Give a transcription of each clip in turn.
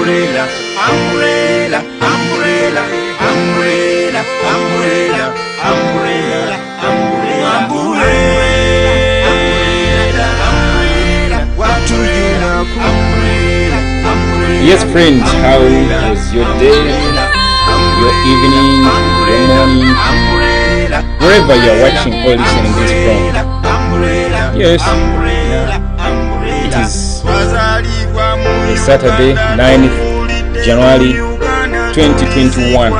umbrella, umbrella, umbrella, umbrella, umbrella, umbrella, umbrella, umbrella. What do you know? Umbrella, umbrella. Yes, friends, how was your day, your evening, your morning, wherever you're watching or listening this from? Yes, it is Saturday, 9th January 2021.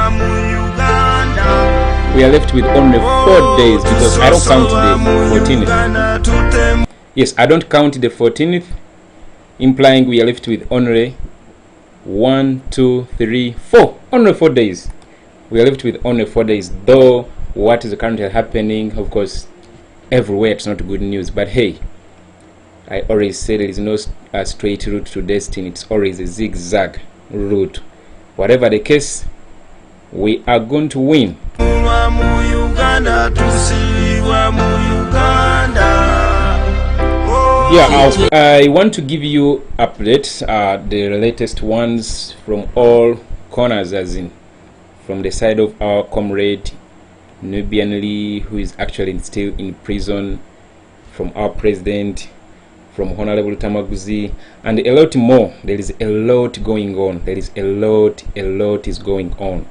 We are left with only 4 days because I don't count the 14th. Yes, I don't count the 14th, implying we are left with only 1, 2, 3, 4. Only 4 days. We are left with only 4 days. Though what is currently happening, of course, everywhere it's not good news. But hey, I always say there is no straight route to destiny. It's always a zigzag route. Whatever the case, we are going to win. Yeah, I want to give you updates, the latest ones from all corners, as in from the side of our comrade Nubian Lee, who is actually still in prison, from our president, from Honorable Lutamaguzi, and a lot more. There is a lot going on. There is a lot is going on.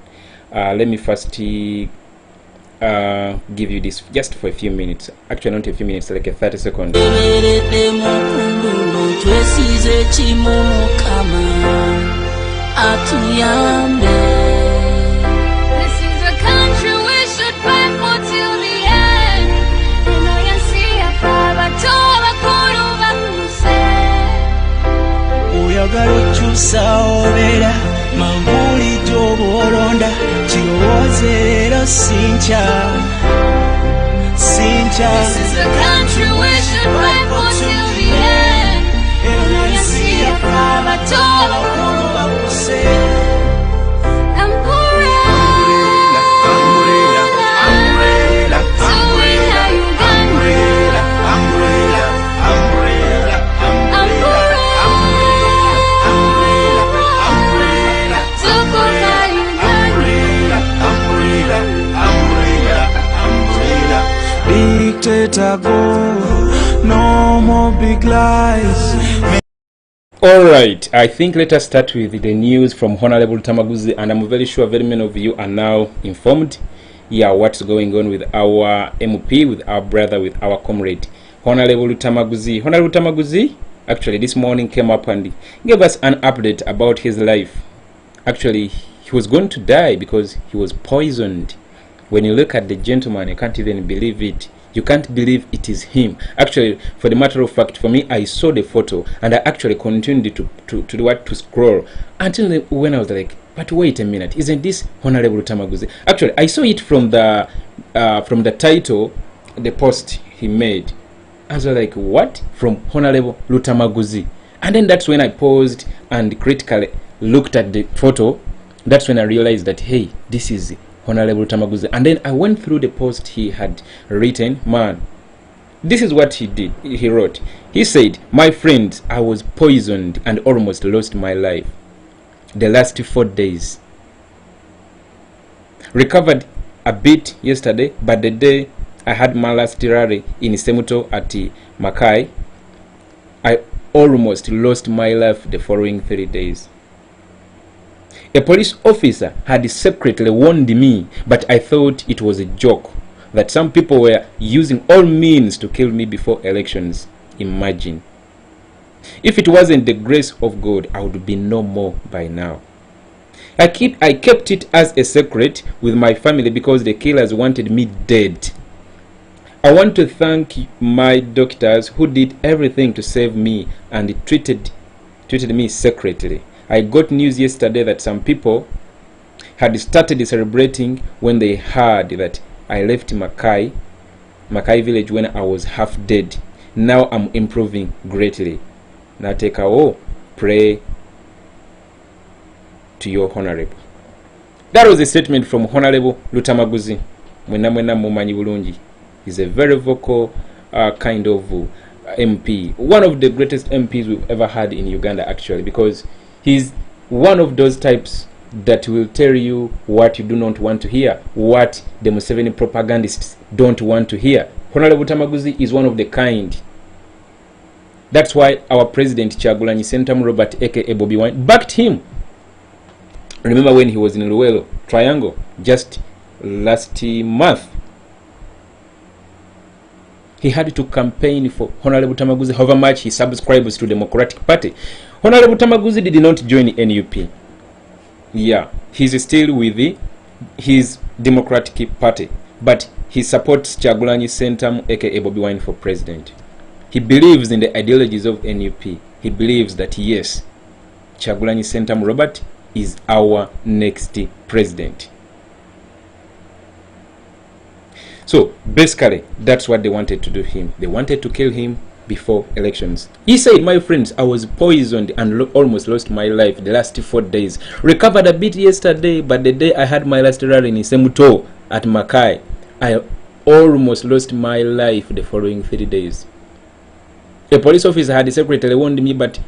Let me first give you this just for a few minutes. Actually, not a few minutes, like a 30 seconds. This is a country we should fight for till the end. And I see a father told a Kuruba Oyagalo chusa obera mambuli joboronda chiwozera sincha. This is a country we should fight for till the end. And I see a father told a Kuruba no more big lies. Alright, I think let us start with the news from Honorable Lutamaguzi, and I'm very sure very many of you are now informed. Yeah, what's going on with our MP, with our brother, with our comrade, Honorable Lutamaguzi. Honorable Lutamaguzi actually this morning came up and gave us an update about his life. Actually, he was going to die because he was poisoned. When you look at the gentleman, you can't even believe it. You can't believe it is him. Actually, for the matter of fact, for me, I saw the photo and I actually continued to scroll until when I was like, but wait a minute, isn't this Honorable Lutamaguzi? Actually, I saw it from the title, the post he made. I was like, what? From Honorable Lutamaguzi? And then that's when I paused and critically looked at the photo. That's when I realized that, hey, this is Honorable Lutamaguzi. And then I went through the post he had written. Man, this is what he did. He wrote, he said, my friends, I was poisoned and almost lost my life the last 4 days. Recovered a bit yesterday, but the day I had my last rally in Semuto at Makai, I almost lost my life the following 3 days. A police officer had secretly warned me, but I thought it was a joke, that some people were using all means to kill me before elections. Imagine. If it wasn't the grace of God, I would be no more by now. I kept it as a secret with my family because the killers wanted me dead. I want to thank my doctors who did everything to save me and treated me secretly. I got news yesterday that some people had started celebrating when they heard that I left Makai village when I was half dead. Now I'm improving greatly. Natekao, pray to your Honorable. That was a statement from Honorable Lutamaguzi. Mwena mumanyi bulungi. He's a very vocal kind of MP. One of the greatest MPs we've ever had in Uganda, actually, because he's one of those types that will tell you what you do not want to hear, what the Museveni propagandists don't want to hear. Honorable Lutamaguzi is one of the kind. That's why our president Kyagulanyi Ssentamu Robert aka Bobiwine backed him. Remember when he was in Luwelo Triangle just last month? He had to campaign for Honorable Lutamaguzi, however much he subscribes to the Democratic Party. Honorable Lutamaguzi did not join NUP. Yeah, he's still with his Democratic Party, but he supports Kyagulanyi Ssentamu aka Bobiwine for president. He believes in the ideologies of NUP. He believes that yes, Kyagulanyi Ssentamu Robert is our next president. So basically, that's what they wanted to do to him. They wanted to kill him before elections. He said, my friends, I was poisoned and almost lost my life the last 4 days. Recovered a bit yesterday, but the day I had my last rally in Semuto at Makai, I almost lost my life the following 3 days. A police officer had secretly warned me, but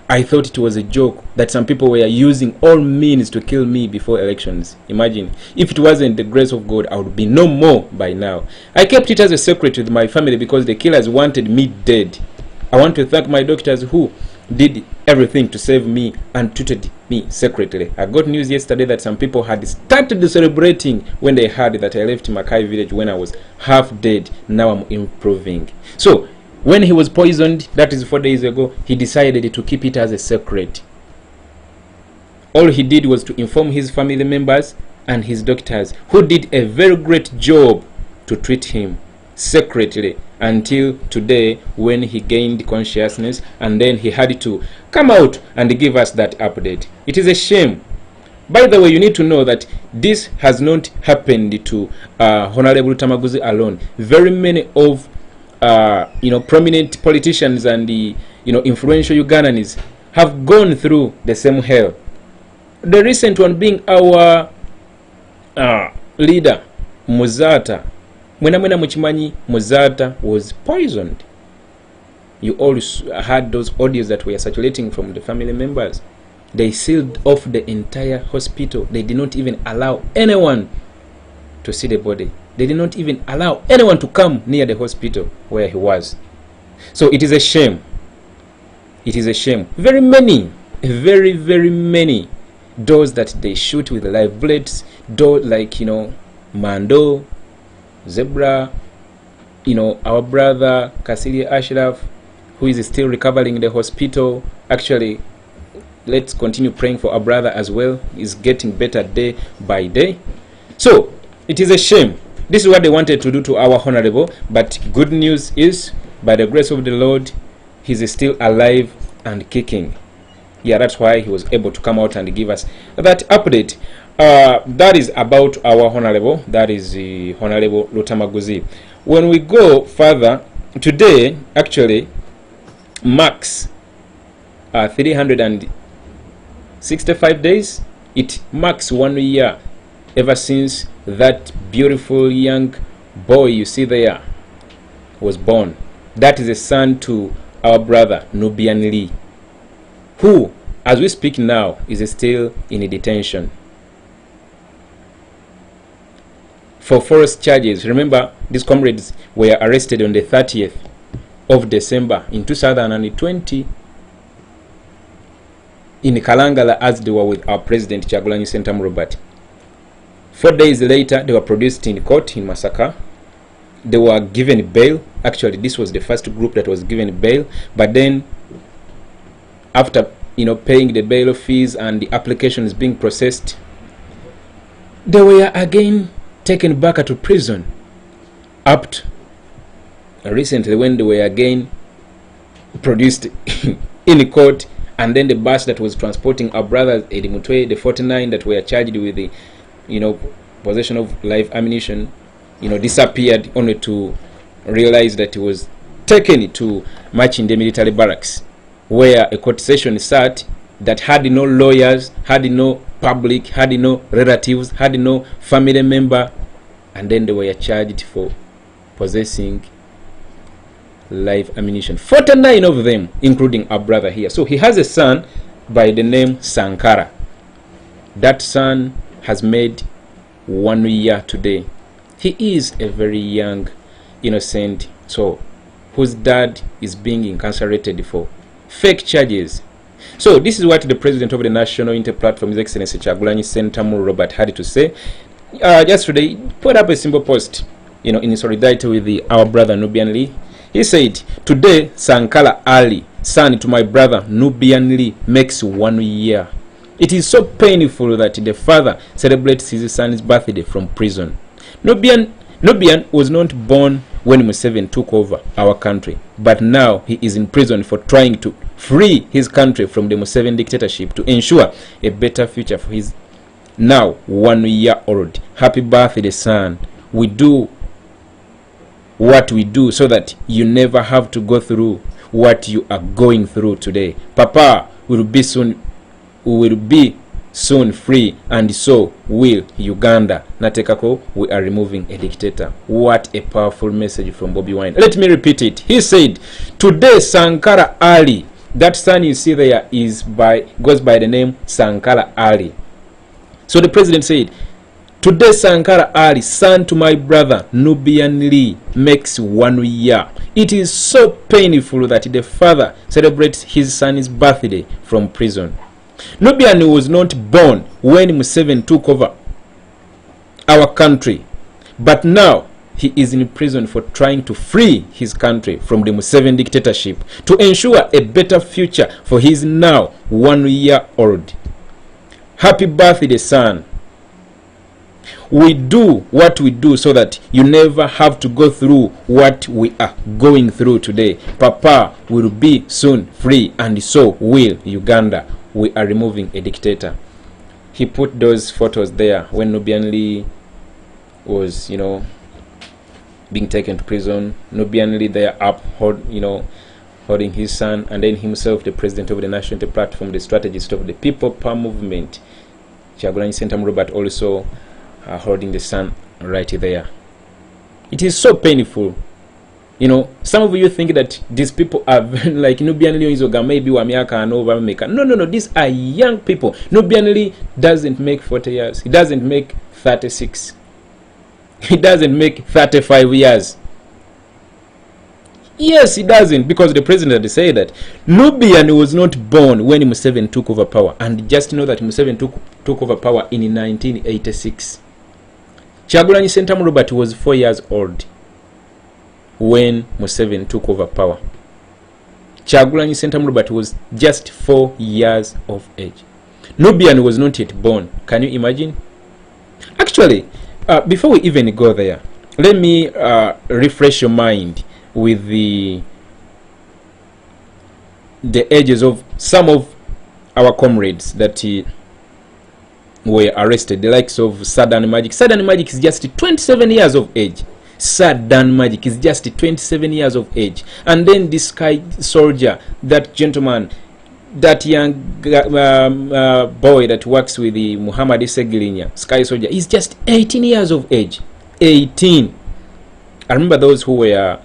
I thought it was a joke that some people were using all means to kill me before elections. Imagine, if it wasn't the grace of God, I would be no more by now. I kept it as a secret with my family because the killers wanted me dead. I want to thank my doctors who did everything to save me and treated me secretly. I got news yesterday that some people had started celebrating when they heard that I left Makai village when I was half dead. Now I'm improving. So, when he was poisoned, that is 4 days ago, he decided to keep it as a secret. All he did was to inform his family members and his doctors, who did a very great job to treat him secretly until today when he gained consciousness, and then he had to come out and give us that update. It is a shame. By the way, you need to know that this has not happened to Honorable Lutamaguzi alone. Very many of prominent politicians and the influential Ugandans have gone through the same hell. The recent one being our leader Muzata. Mwena Muchimanyi Muzata was poisoned. You all heard those audios that were circulating from the family members. They sealed off the entire hospital. They did not even allow anyone to see the body. They did not even allow anyone to come near the hospital where he was. So it is a shame. It is a shame. Very many, very many those that they shoot with live bullets, those like Mando, Zebra, our brother Kasili Ashraf, who is still recovering in the hospital. Actually, let's continue praying for our brother as well. He's getting better day by day. So it is a shame. This is what they wanted to do to our honorable, but good news is, by the grace of the Lord, he's still alive and kicking. Yeah, that's why he was able to come out and give us that update. That is about our honorable. That is the Honorable Lutamaguzi. When we go further, today actually marks 365 days. It marks 1 year ever since that beautiful young boy you see there was born. That is a son to our brother Nubian Lee, who, as we speak now, is still in detention for false charges. Remember, these comrades were arrested on the 30th of December in 2020 in Kalangala as they were with our president Kyagulanyi Ssentamu Robert. 4 days later, they were produced in court in Masaka. They were given bail. Actually, this was the first group that was given bail. But then, after paying the bail fees and the applications being processed, they were again taken back to prison. Up to recently, when they were again produced in court, and then the bus that was transporting our brothers Eddie Mutwe, the 49 that were charged with the possession of live ammunition, disappeared, only to realize that it was taken to Machinde military barracks, where a court session sat that had no lawyers, had no public, had no relatives, had no family member, and then they were charged for possessing live ammunition. 49 of them, including our brother here. So he has a son by the name Sankara. That son has made 1 year today. He is a very young, innocent soul whose dad is being incarcerated for fake charges. So this is what the president of the National Unity Platform, His Excellency Kyagulanyi Ssentamu Robert, had to say. Just today, put up a simple post, in solidarity with our brother Nubian Lee. He said, "Today, Sankara Ali, son to my brother Nubian Lee, makes 1 year. It is so painful that the father celebrates his son's birthday from prison. Nubian was not born when Museveni took over our country, but now he is in prison for trying to free his country from the Museveni dictatorship to ensure a better future for his now 1 year old. Happy birthday, son. We do what we do so that you never have to go through what you are going through today. Papa will be soon free, and so will Uganda. Natekako, we are removing a dictator." What a powerful message from Bobiwine. Let me repeat it. He said, "Today, Sankara Ali," that son you see there goes by the name Sankara Ali. So the president said, "Today, Sankara Ali, son to my brother Nubian Lee, makes 1 year. It is so painful that the father celebrates his son's birthday from prison. Nubian was not born when Museveni took over our country, but now he is in prison for trying to free his country from the Museveni dictatorship to ensure a better future for his now 1 year old. Happy birthday, son. We do what we do so that you never have to go through what we are going through today. Papa will be soon free, and so will Uganda. We are removing a dictator." He put those photos there when Nubian Lee was, being taken to prison. Nubian Lee there up, holding his son, and then himself, the president of the National Unity Platform, the strategist of the People Power Movement, Kyagulanyi Ssentamu Robert, also holding the son right there. It is so painful. Some of you think that these people are like Nubian Lee Izoga, maybe Wamiaka and Overmaker. No, these are young people. Nubian Lee doesn't make 40 years. He doesn't make 36. He doesn't make 35 years. Yes, he doesn't, because the president had said that Nubian was not born when Museveni took over power. And just know that Museveni took over power in 1986. Kyagulanyi Ssentamu Robert was 4 years old when Museveni took over power. Kyagulanyi Ssentamu Robert was just 4 years of age. Nubian was not yet born. Can you imagine? Actually, before we even go there, let me refresh your mind with the ages of some of our comrades that were arrested, the likes of Sadan Magic. Sadan Magic is just 27 years of age. Sadan Magic is just 27 years of age. And then this Sky Soldier, that gentleman, that young boy that works with the Muhammad Segilinya, Sky Soldier, is just 18 years of age. 18. I remember those who were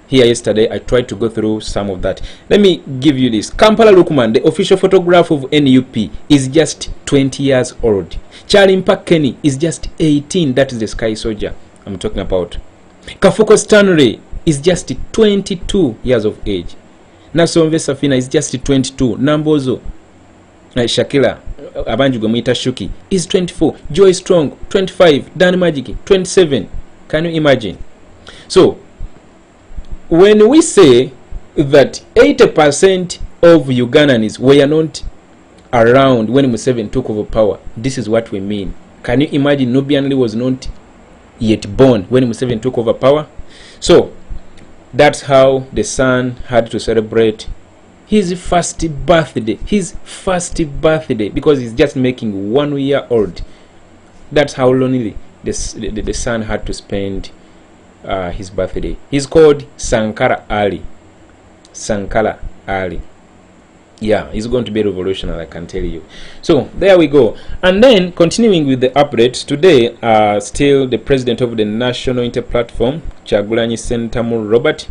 here yesterday. I tried to go through some of that. Let me give you this. Kampala Lukman, the official photograph of NUP, is just 20 years old. Chalimpa Kenny is just 18. That is the Sky Soldier I'm talking about. Kafuko Stanley is just 22 years of age. Nasomve Safina is just 22. Nambozo Shakila Abanjugo Muita Shuki is 24. Joy Strong 25. Dan Magic 27. Can you imagine? So when we say that 80% of Ugandans were not around when Museveni took over power, this is what we mean. Can you imagine? Nubian Lee was not yet born when Museveni took over power. So that's how the son had to celebrate his first birthday. Because he's just making 1 year old. That's how lonely the son had to spend his birthday. He's called Sankara Ali. Sankara Ali. Yeah, he's going to be revolutionary, I can tell you. So there we go. And then continuing with the updates today, still the president of the National Unity Platform, Kyagulanyi Ssentamu Robert,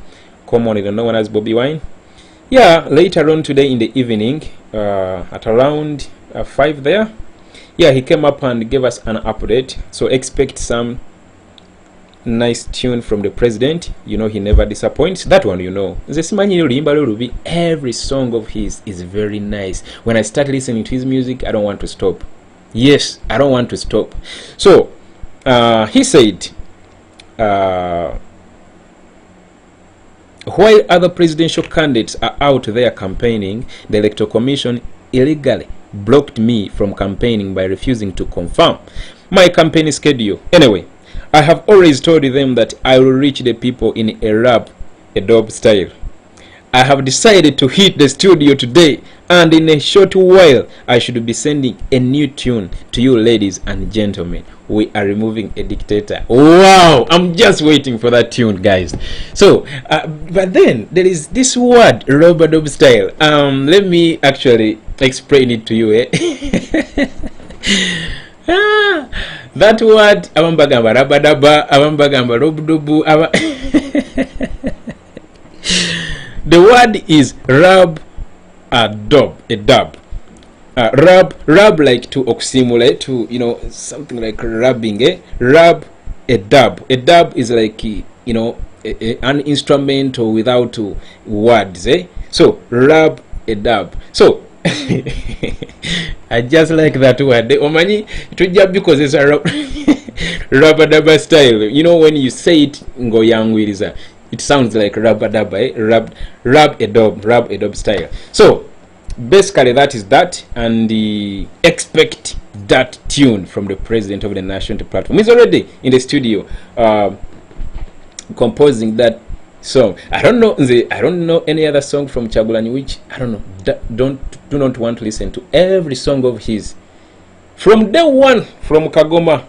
commonly known as Bobiwine, Yeah, later on today in the evening, at around 5 there, yeah, he came up and gave us an update. So expect some nice tune from the president. You know, he never disappoints. That one, you know. Every song of his is very nice. When I start listening to his music, I don't want to stop. Yes, I don't want to stop. So he said, while other presidential candidates are out there campaigning, the Electoral Commission illegally blocked me from campaigning by refusing to confirm my campaign schedule. Anyway, I have always told them that I will reach the people in a rap, a dope style. I have decided to hit the studio today, and in a short while I should be sending a new tune to you, ladies and gentlemen. We are removing a dictator. Wow, I'm just waiting for that tune, guys. So but then there is this word, rubber dub style. Let me actually explain it to you. That word, abambagamba rabadaba, abambagamba robdubu, the word is rub a dub. Rub like to oxymolate, to, you know, something like rubbing, rub a dub. A dub is like, you know, an instrument or without words, so rub a dub. So I just like that word. Omani tujja because it's a rubber dubber style. You know, when you say it ngoyangwiriza, it sounds like rubber dubber, rub a dub style. So basically that is that, and expect that tune from the president of the national platform. He's already in the studio composing that song. I don't know any other song from Kyagulanyi which I don't know. Do not want to listen to every song of his from day one, from Kagoma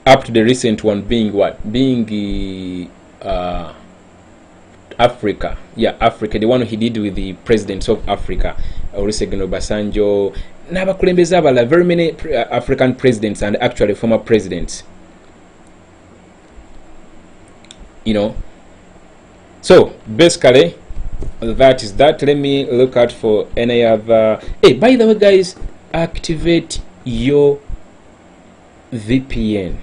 up to the recent one being Africa. Yeah, Africa, the one he did with the presidents of Africa, Olusegun Obasanjo, n'abakulembeze abalala, very many African presidents and actually former presidents, you know. So basically that is that. Let me look out for any other. Hey, by the way, guys, activate your VPN.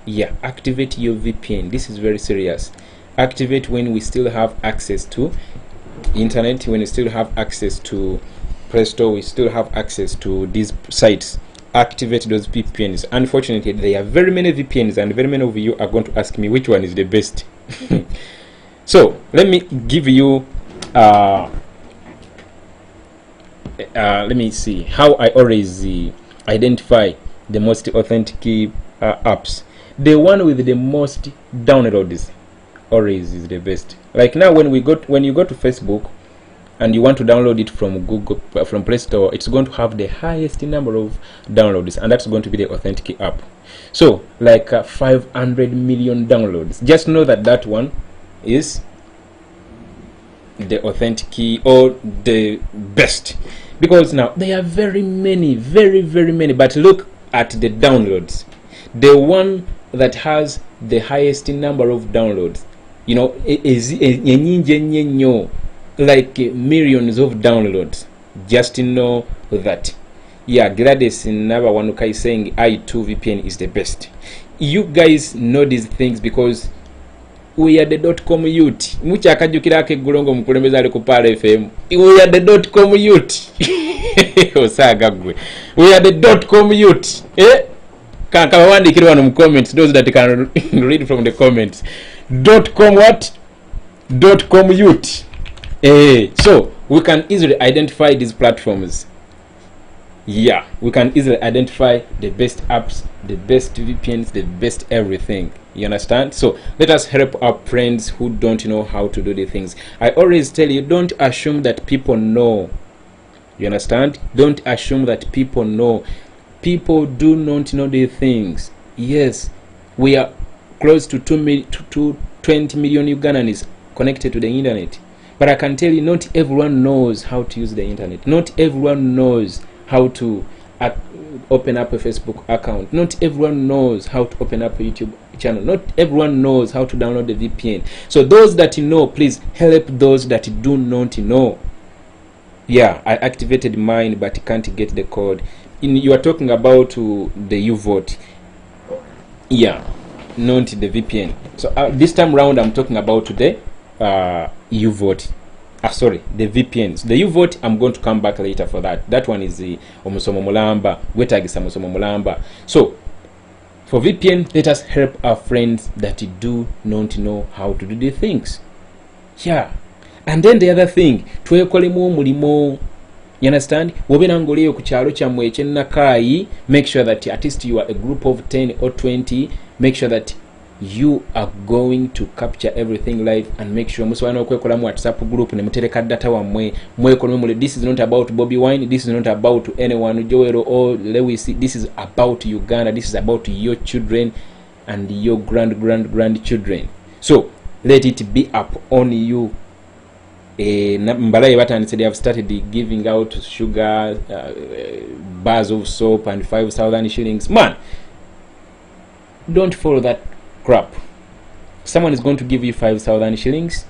Yeah, activate your VPN. This is very serious. Activate when we still have access to internet, when we still have access to Play Store, we still have access to these sites. Activate those VPNs. Unfortunately, there are very many VPNs, and very many of you are going to ask me which one is the best. So let me give you let me see how I always identify the most authentic apps. The one with the most downloads always is the best. Like now, when you go to Facebook and you want to download it from Google, from Play Store, it's going to have the highest number of downloads, and that's going to be the authentic app. So like 500 million downloads. Just know that that one is the authentic or the best, because now there are very many, very many, but look at the downloads. The one that has the highest number of downloads, you know, is like millions of downloads. Just know that. Yeah, Gladys Nabawanuka is saying i2 VPN is the best. You guys know these things because we are the .com youth. Mucha akajukira ke gulongo mukulembeza ali ku Pala FM. We are the .com youth. Osaga gwe. We are the .com youth. Kawandikira wano mu comments, those that can read from the comments. .com what? .com youth. So we can easily identify these platforms. Yeah, we can easily identify the best apps, the best VPNs, the best everything. You understand? So let us help our friends who don't know how to do the things. I always tell you, don't assume that people know. You understand? Don't assume that people know. People do not know the things. Yes, we are close to 20 million Ugandans connected to the internet. But I can tell you, not everyone knows how to use the internet. Not everyone knows how to open up a Facebook account. Not everyone knows how to open up a YouTube channel. Not everyone knows how to download the VPN. So those that know, please help those that do not know. Yeah, I activated mine, but can't get the code. You are talking about the UVote. Yeah, not the VPN. So this time round, I'm talking about today UVote. Sorry, the VPNs. The UVote, I'm going to come back later for that. That one is the Omusomo Mulamba, Wetagisa Musomo Mulamba. So, for VPN, let us help our friends that do not know how to do the things. Yeah. And then the other thing, twekolemu mulimo. You understand? Wobenangoliyo ku kyalo kyammwe ekyenakayi, make sure that at least you are a group of 10 or 20. Make sure that you are going to capture everything live and make sure musobola okwekola mu WhatsApp group ne mutereka data wamwe mwekonomule. This is not about Bobiwine, this is not about anyone Joel or Lewis, this is about Uganda, this is about your children and your grandchildren. So let it be up on you. Mbalaye batandise, they have started giving out sugar, bars of soap and 5,000 shillings. Man, don't follow that crap. Someone is going to give you 5,000 shillings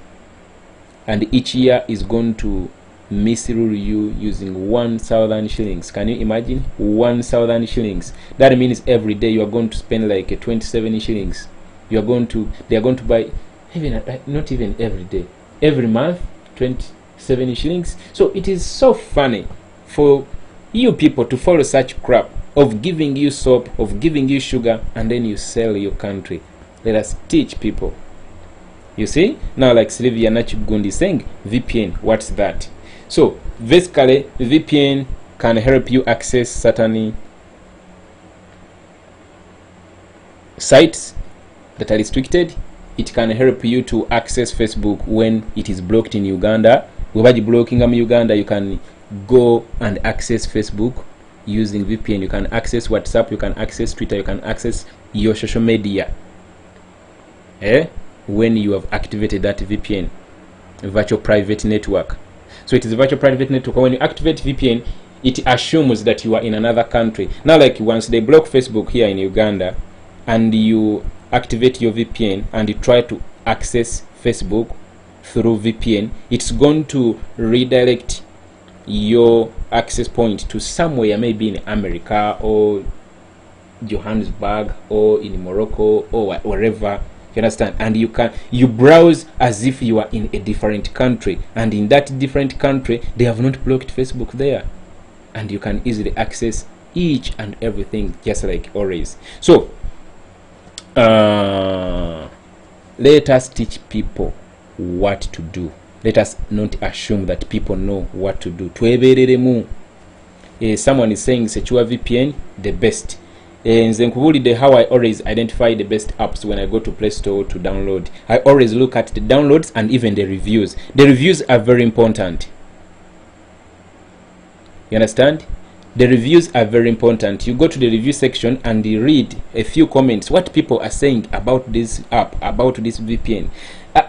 and each year is going to misrule you using 1,000 shillings. Can you imagine? 1,000 shillings. That means every day you are going to spend like 27 shillings. They are going to buy, even not even every day, every month 27 shillings. So it is so funny for you people to follow such crap of giving you soap, of giving you sugar, and then you sell your country. Let us teach people. You see? Now like Sylvia Nachigundi is saying, VPN, what's that? So basically VPN can help you access certain sites that are restricted. It can help you to access Facebook when it is blocked in Uganda. Whenever blocking in Uganda, you can go and access Facebook using VPN. You can access WhatsApp, you can access Twitter, you can access your social media. When you have activated that VPN, virtual private network. So it is a virtual private network. When you activate VPN, it assumes that you are in another country. Now like once they block Facebook here in Uganda and you activate your VPN and you try to access Facebook through VPN, it's going to redirect your access point to somewhere, maybe in America or Johannesburg or in Morocco or wherever. You understand? And you browse as if you are in a different country, and in that different country they have not blocked Facebook there, and you can easily access each and everything just like always. So let us teach people what to do. Let us not assume that people know what to do. Someone is saying Secure VPN the best. How I always identify the best apps when I go to Play Store to download. I always look at the downloads and even the reviews. The reviews are very important. You understand? The reviews are very important. You go to the review section and you read a few comments, what people are saying about this app, about this VPN.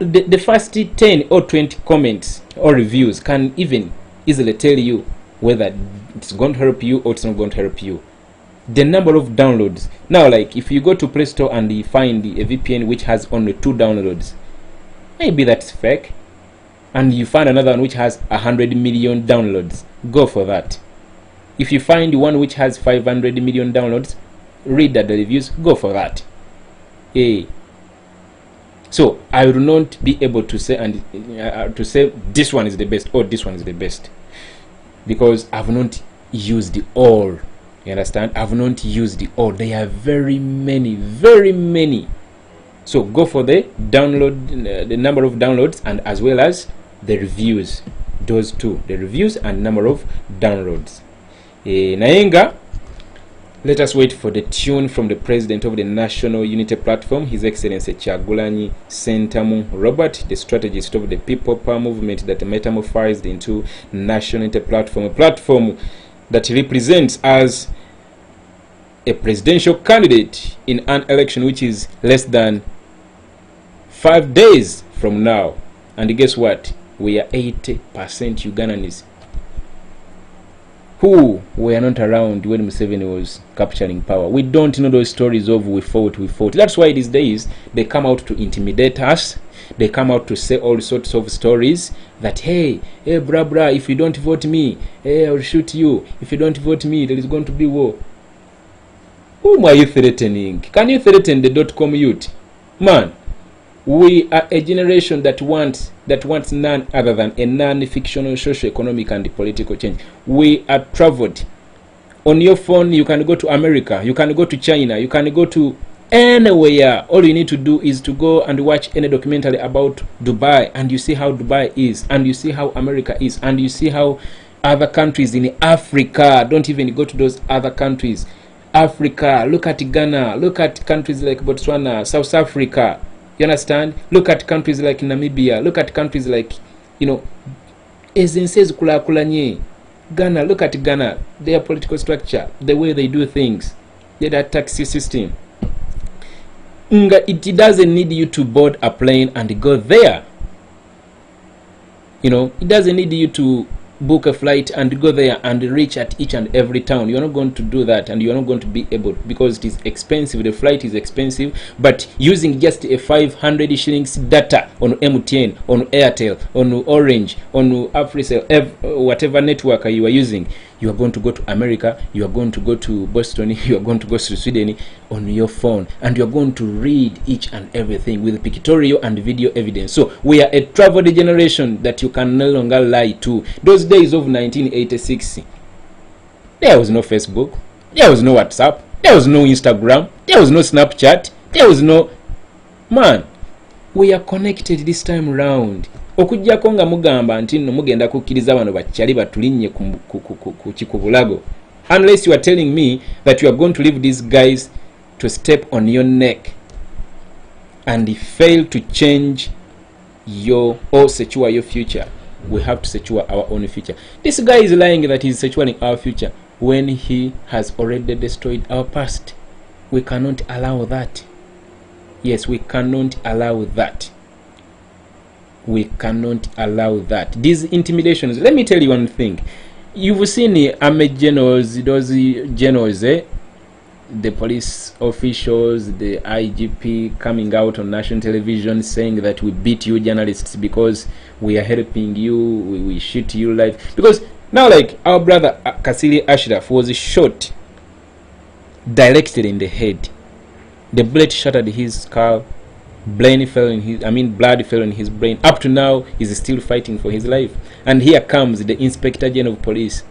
The first 10 or 20 comments or reviews can even easily tell you whether it's going to help you or it's not going to help you. The number of downloads. Now like if you go to Play Store and you find a VPN which has only 2 downloads, maybe that's fake, and you find another one which has 100 million downloads, go for that. If you find one which has 500 million downloads, read the reviews, go for that. So I will not be able to say to say this one is the best or this one is the best, because I've not used all. You understand? I've not used all. They are very many. So go for the download, the number of downloads, and as well as the reviews. Those two, the reviews and number of downloads. Nayenga, let us wait for the tune from the President of the National Unity Platform, His Excellency Kyagulanyi Ssentamu Robert, the strategist of the People Power Movement that metamorphosed into National Unity Platform, a platform that represents as a presidential candidate in an election which is less than 5 days from now. And guess what? We are 80% Ugandans who were not around when Museveni was capturing power. We don't know those stories of we fought. That's why these days they come out to intimidate us. They come out to say all sorts of stories that, hey, brah, if you don't vote me, hey, I'll shoot you. If you don't vote me, there is going to be war. Whom are you threatening? Can you threaten the .com youth? Man, we are a generation that wants none other than a non-fictional socio-economic and political change. We are traveled. On your phone, you can go to America, you can go to China, you can go to anywhere. All you need to do is to go and watch any documentary about Dubai, and you see how Dubai is, and you see how America is, and you see how other countries in Africa. Don't even go to those other countries. Africa, look at Ghana, look at countries like Botswana, South Africa. You understand? Look at countries like Namibia, look at countries like, Ezenses Kulakulanye. Ghana, look at Ghana, their political structure, the way they do things, their taxi system. It doesn't need you to board a plane and go there. It doesn't need you to book a flight and go there and reach at each and every town. You're not going to do that, and you're not going to be able, because it is expensive. The flight is expensive. But using just a 500 shillings data on MTN, on Airtel, on Orange, on Africell, whatever network you are using, you are going to go to America, you are going to go to Boston, you are going to go to Sweden on your phone, and you are going to read each and everything with pictorial and video evidence. So we are a traveled generation that you can no longer lie to. Those days of 1986, there was no Facebook, there was no WhatsApp, there was no Instagram, there was no Snapchat, there was no... Man, we are connected this time around. Okujjako nga mugamba nti nno mugenda kukkiriza bano bakyali batulinnye ku kikubulago, unless you are telling me that you are going to leave these guys to step on your neck and fail to change or secure your future. We have to secure our own future. This guy is lying that he is securing our future when he has already destroyed our past. We cannot allow that. Yes, we cannot allow that. We cannot allow that. These intimidations, let me tell you one thing. You've seen the army generals, those generals, the police officials, the IGP coming out on national television saying that we beat you journalists because we are helping you, we shoot you live. Because now, like, our brother Kasili Ashraf was shot directly in the head. The bullet shattered his skull. Blood fell in his brain. Up to now, he's still fighting for his life. And here comes the Inspector General of Police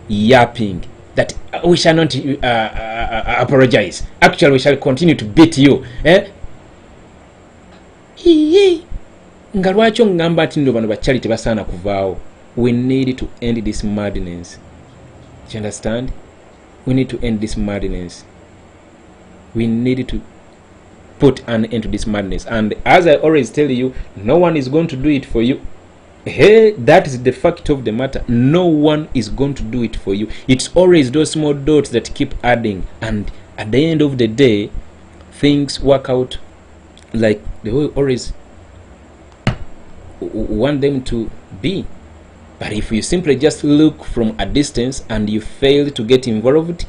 yapping that we shall not apologize. Actually, we shall continue to beat you. Nga lwaki ngamba ati ndo bano bakyali tebasaana kuvaawo. We need to end this madness. Do you understand? We need to end this madness. We need to put an end to this madness. And as I always tell you, no one is going to do it for you. Hey, that is the fact of the matter. No one is going to do it for you. It's always those small dots that keep adding, and at the end of the day, things work out like they will always want them to be. But if you simply just look from a distance and you fail to get involved,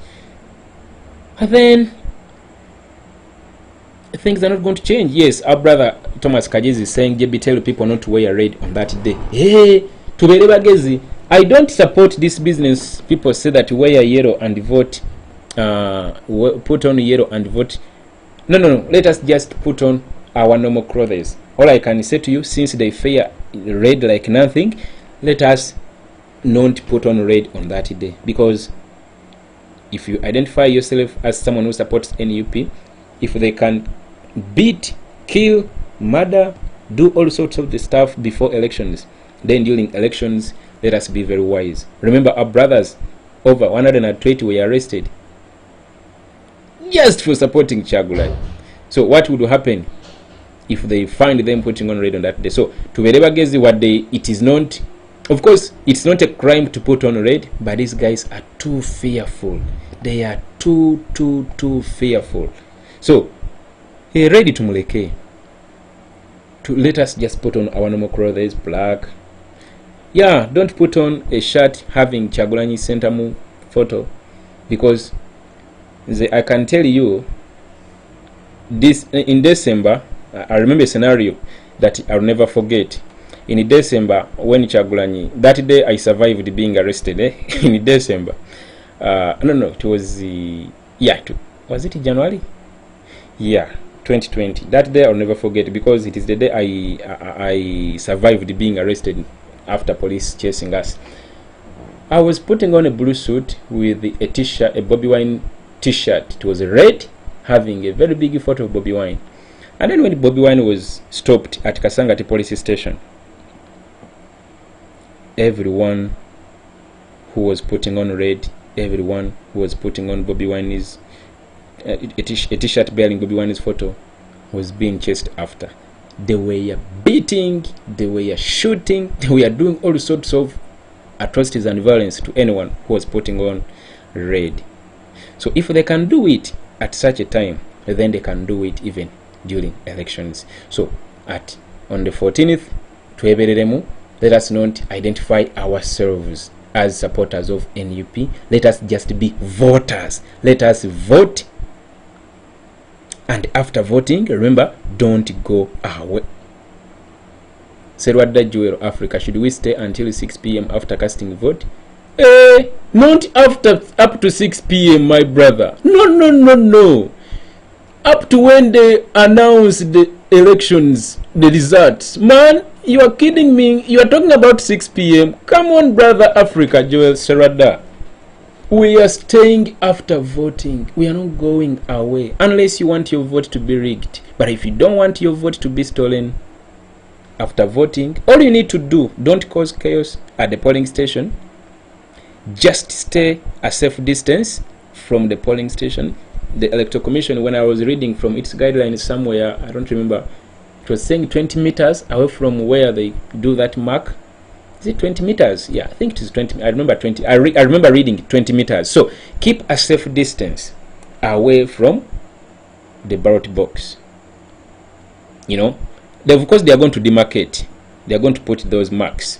then things are not going to change. Yes, our brother Thomas Kajizi is saying, JB, tell people not to wear red on that day. Hey, tubere bagezi. I don't support this business. People say that wear yellow and vote, put on yellow and vote. No. Let us just put on our normal clothes. All I can say to you, since they fear red like nothing, let us not put on red on that day. Because if you identify yourself as someone who supports NUP, if they can beat, kill, murder, do all sorts of the stuff before elections, then during elections, let us be very wise. Remember, our brothers, over 120 were arrested just for supporting Chagulai. So what would happen if they find them putting on red on that day? So to Bagezi, what it is not, of course, it's not a crime to put on red, but these guys are too fearful. They are too fearful. So ready to muleke, to let us just put on our normal clothes, black, Yeah, don't put on a shirt having Chagulanyi Sentamu photo, because I can tell you this in December. I remember a scenario that I'll never forget. In December, when Chagulanyi, that day I survived being arrested. In December, no, it was was it January? Yeah, 2020. That day I'll never forget, because it is the day I survived being arrested after police chasing us. I was putting on a blue suit with a t-shirt, a Bobiwine t-shirt. It was red, having a very big photo of Bobiwine. And then when Bobiwine was stopped at Kasangati police station, everyone who was putting on red, everyone who was putting on Bobiwine's a t-shirt bearing Bobiwine's photo was being chased after. They were beating, they were shooting, they were doing all sorts of atrocities and violence to anyone who was putting on red. So if they can do it at such a time, then they can do it even during elections. So on the 14th, let us not identify ourselves as supporters of NUP. Let us just be voters. Let us vote. And after voting, remember, don't go away. Serwadda Jewel Africa, should we stay until 6 p.m. after casting vote? Not after up to 6 p.m. my brother. No. Up to when they announce the elections, the results. Man, you are kidding me. You are talking about 6 p.m. Come on, brother Africa, Joel Serwadda. We are staying after voting. We are not going away unless you want your vote to be rigged. But if you don't want your vote to be stolen after voting, all you need to do, don't cause chaos at the polling station. Just stay a safe distance from the polling station. The Electoral Commission, when I was reading from its guidelines somewhere, I don't remember, it was saying 20 meters away from where they do that mark. Is it 20 meters? Yeah, I think it is 20. I remember 20. I remember reading 20 meters. So keep a safe distance away from the ballot box. Of course, they are going to demarcate. They are going to put those marks.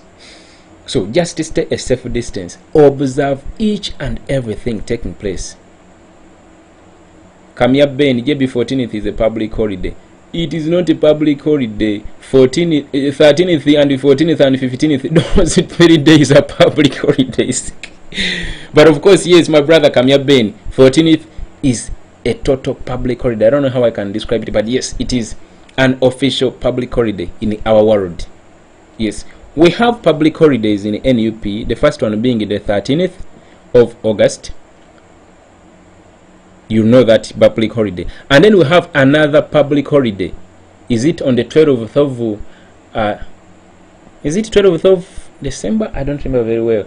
So just stay a safe distance. Observe each and everything taking place. Kamia Ben, JB 14th is a public holiday. It is not a public holiday. 13th and 14th and 15th, those 3 days are public holidays. But of course, yes, my brother Kamia Ben, 14th is a total public holiday. I don't know how I can describe it, but yes, it is an official public holiday in our world. Yes, we have public holidays in NUP, the first one being the 13th of August. You know that public holiday. And then we have another public holiday. Is it on the 12th of December? I don't remember very well.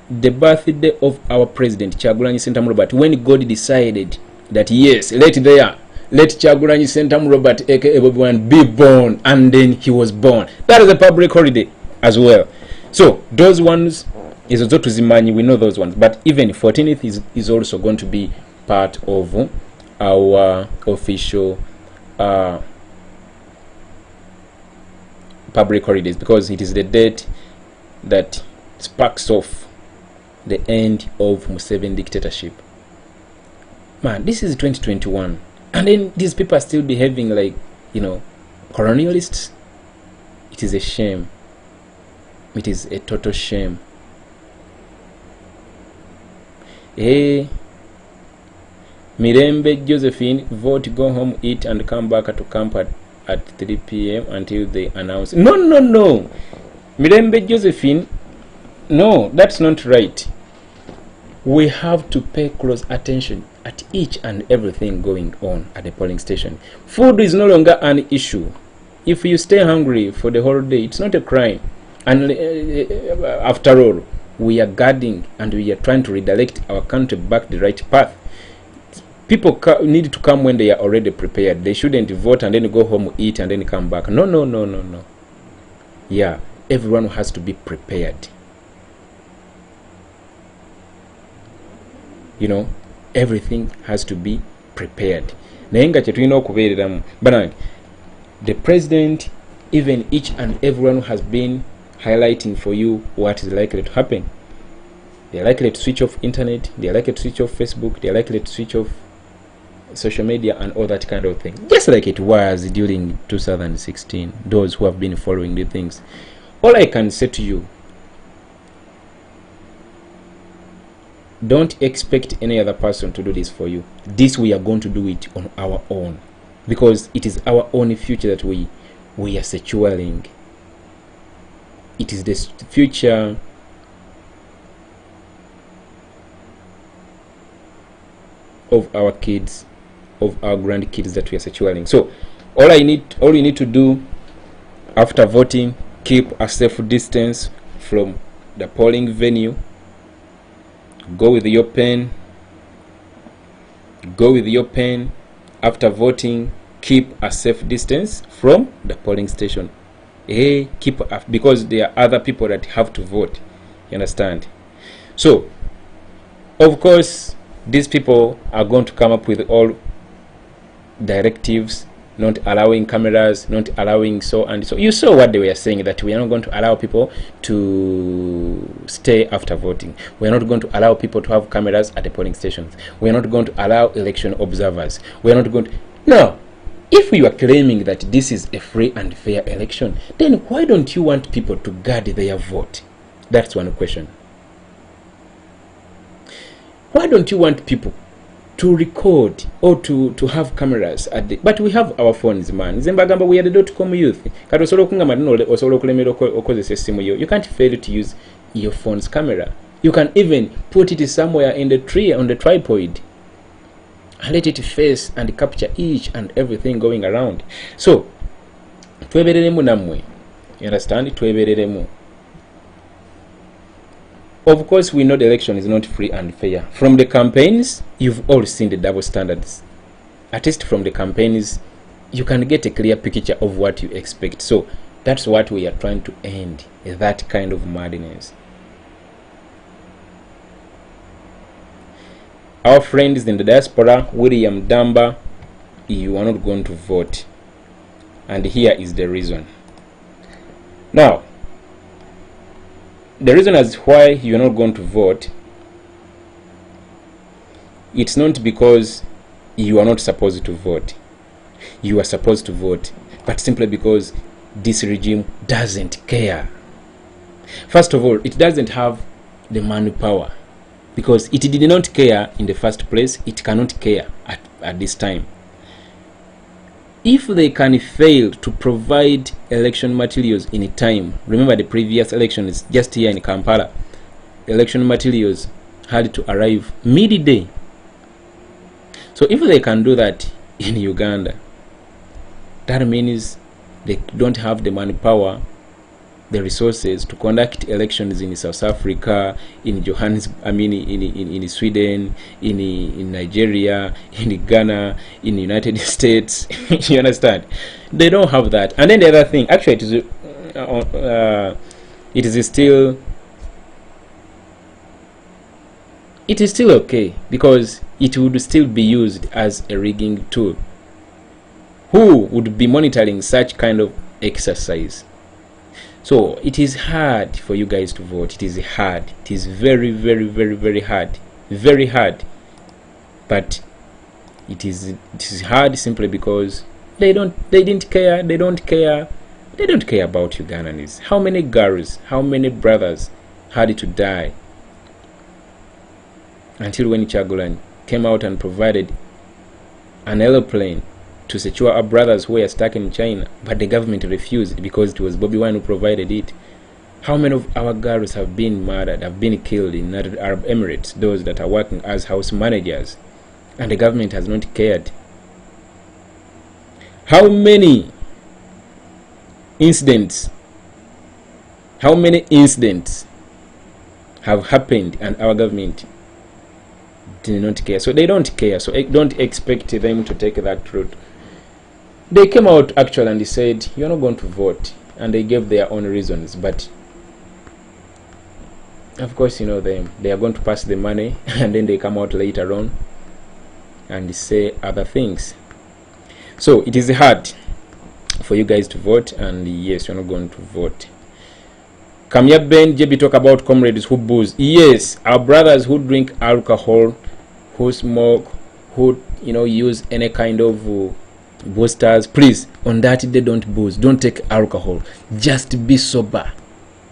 The birthday of our president, Chagulanyi Sentamu Robert, when God decided that yes, let Chagulanyi Sentamu Robert aka Bobiwine be born, and then he was born. That is a public holiday as well. So those ones is also to Zimanyi, we know those ones. But even 14th is also going to be part of our official public holidays, because it is the date that sparks off the end of Museveni dictatorship. Man, this is 2021, and then these people are still behaving like, colonialists. It is a shame. It is a total shame. Mirembe Josephine, vote, go home, eat, and come back to camp at 3 p.m. until they announce. No. Mirembe Josephine, no, that's not right. We have to pay close attention at each and everything going on at the polling station. Food is no longer an issue. If you stay hungry for the whole day, it's not a crime. And after all, we are guarding and we are trying to redirect our country back the right path. People need to come when they are already prepared. They shouldn't vote and then go home, eat, and then come back. No. Yeah, everyone has to be prepared. Everything has to be prepared. The president, even each and everyone has been highlighting for you what is likely to happen. They're likely to switch off internet, they're likely to switch off Facebook, they're likely to switch off social media and all that kind of thing, just like it was during 2016. Those who have been following the things, all I can say to you, don't expect any other person to do this for you. This we are going to do it on our own, because it is our own future that we are securing. It is the future of our kids, of our grandkids that we are securing. So all you need to do after voting, keep a safe distance from the polling venue. Go with your pen. After voting, keep a safe distance from the polling station. Because there are other people that have to vote. You understand? So, of course, these people are going to come up with all directives, not allowing cameras, not allowing so and so. You saw what they were saying, that we are not going to allow people to stay after voting. We are not going to allow people to have cameras at the polling stations. We are not going to allow election observers. We are not going to... No. If you are claiming that this is a free and fair election, then why don't you want people to guard their vote? That's one question. Why don't you want people to record or to have cameras at the... But we have our phones, man. Zembagamba, we are the .com youth. You can't fail to use your phone's camera. You can even put it somewhere in the tree on the tripod and let it face and capture each and everything going around. So, twebereremu namwe. You understand? Twebereremu. Of course, we know the election is not free and fair. From the campaigns, you've all seen the double standards. At least from the campaigns, you can get a clear picture of what you expect. So, that's what we are trying to end, that kind of madness. Our friends in the diaspora, William Damba, you are not going to vote. And here is the reason. Now, the reason as why you are not going to vote, it's not because you are not supposed to vote. You are supposed to vote, but simply because this regime doesn't care. First of all, it doesn't have the manpower, because it did not care in the first place. It cannot care at this time. If they can fail to provide election materials in time, remember the previous elections just here in Kampala, election materials had to arrive midday. So if they can do that in Uganda, that means they don't have the manpower, the resources to conduct elections in South Africa, in Johannesburg, in Sweden, in Nigeria, in Ghana, in the United States. You understand? They don't have that. And then the other thing, actually, it is still okay, because it would still be used as a rigging tool. Who would be monitoring such kind of exercise? So it is hard for you guys to vote. It is hard. It is very, very, very, very hard. Very hard. But it is hard simply because they don't care about Ugandans. How many girls, how many brothers had to die until when Chagulan came out and provided an aeroplane to secure our brothers who were stuck in China, but the government refused because it was Bobiwine who provided it. How many of our girls have been murdered, have been killed in United Arab Emirates, those that are working as house managers, and the government has not cared? How many incidents have happened and our government did not care? So they don't care. So don't expect them to take that route. They came out actually and they said, you're not going to vote, and they gave their own reasons, but of course you know them, they are going to pass the money and then they come out later on and say other things. So it is hard for you guys to vote, and yes, you're not going to vote. Kamya Ben JB talk about comrades who booze. Yes, our brothers who drink alcohol, who smoke, who use any kind of boosters. Please, on that day, don't booze, don't take alcohol. Just be sober,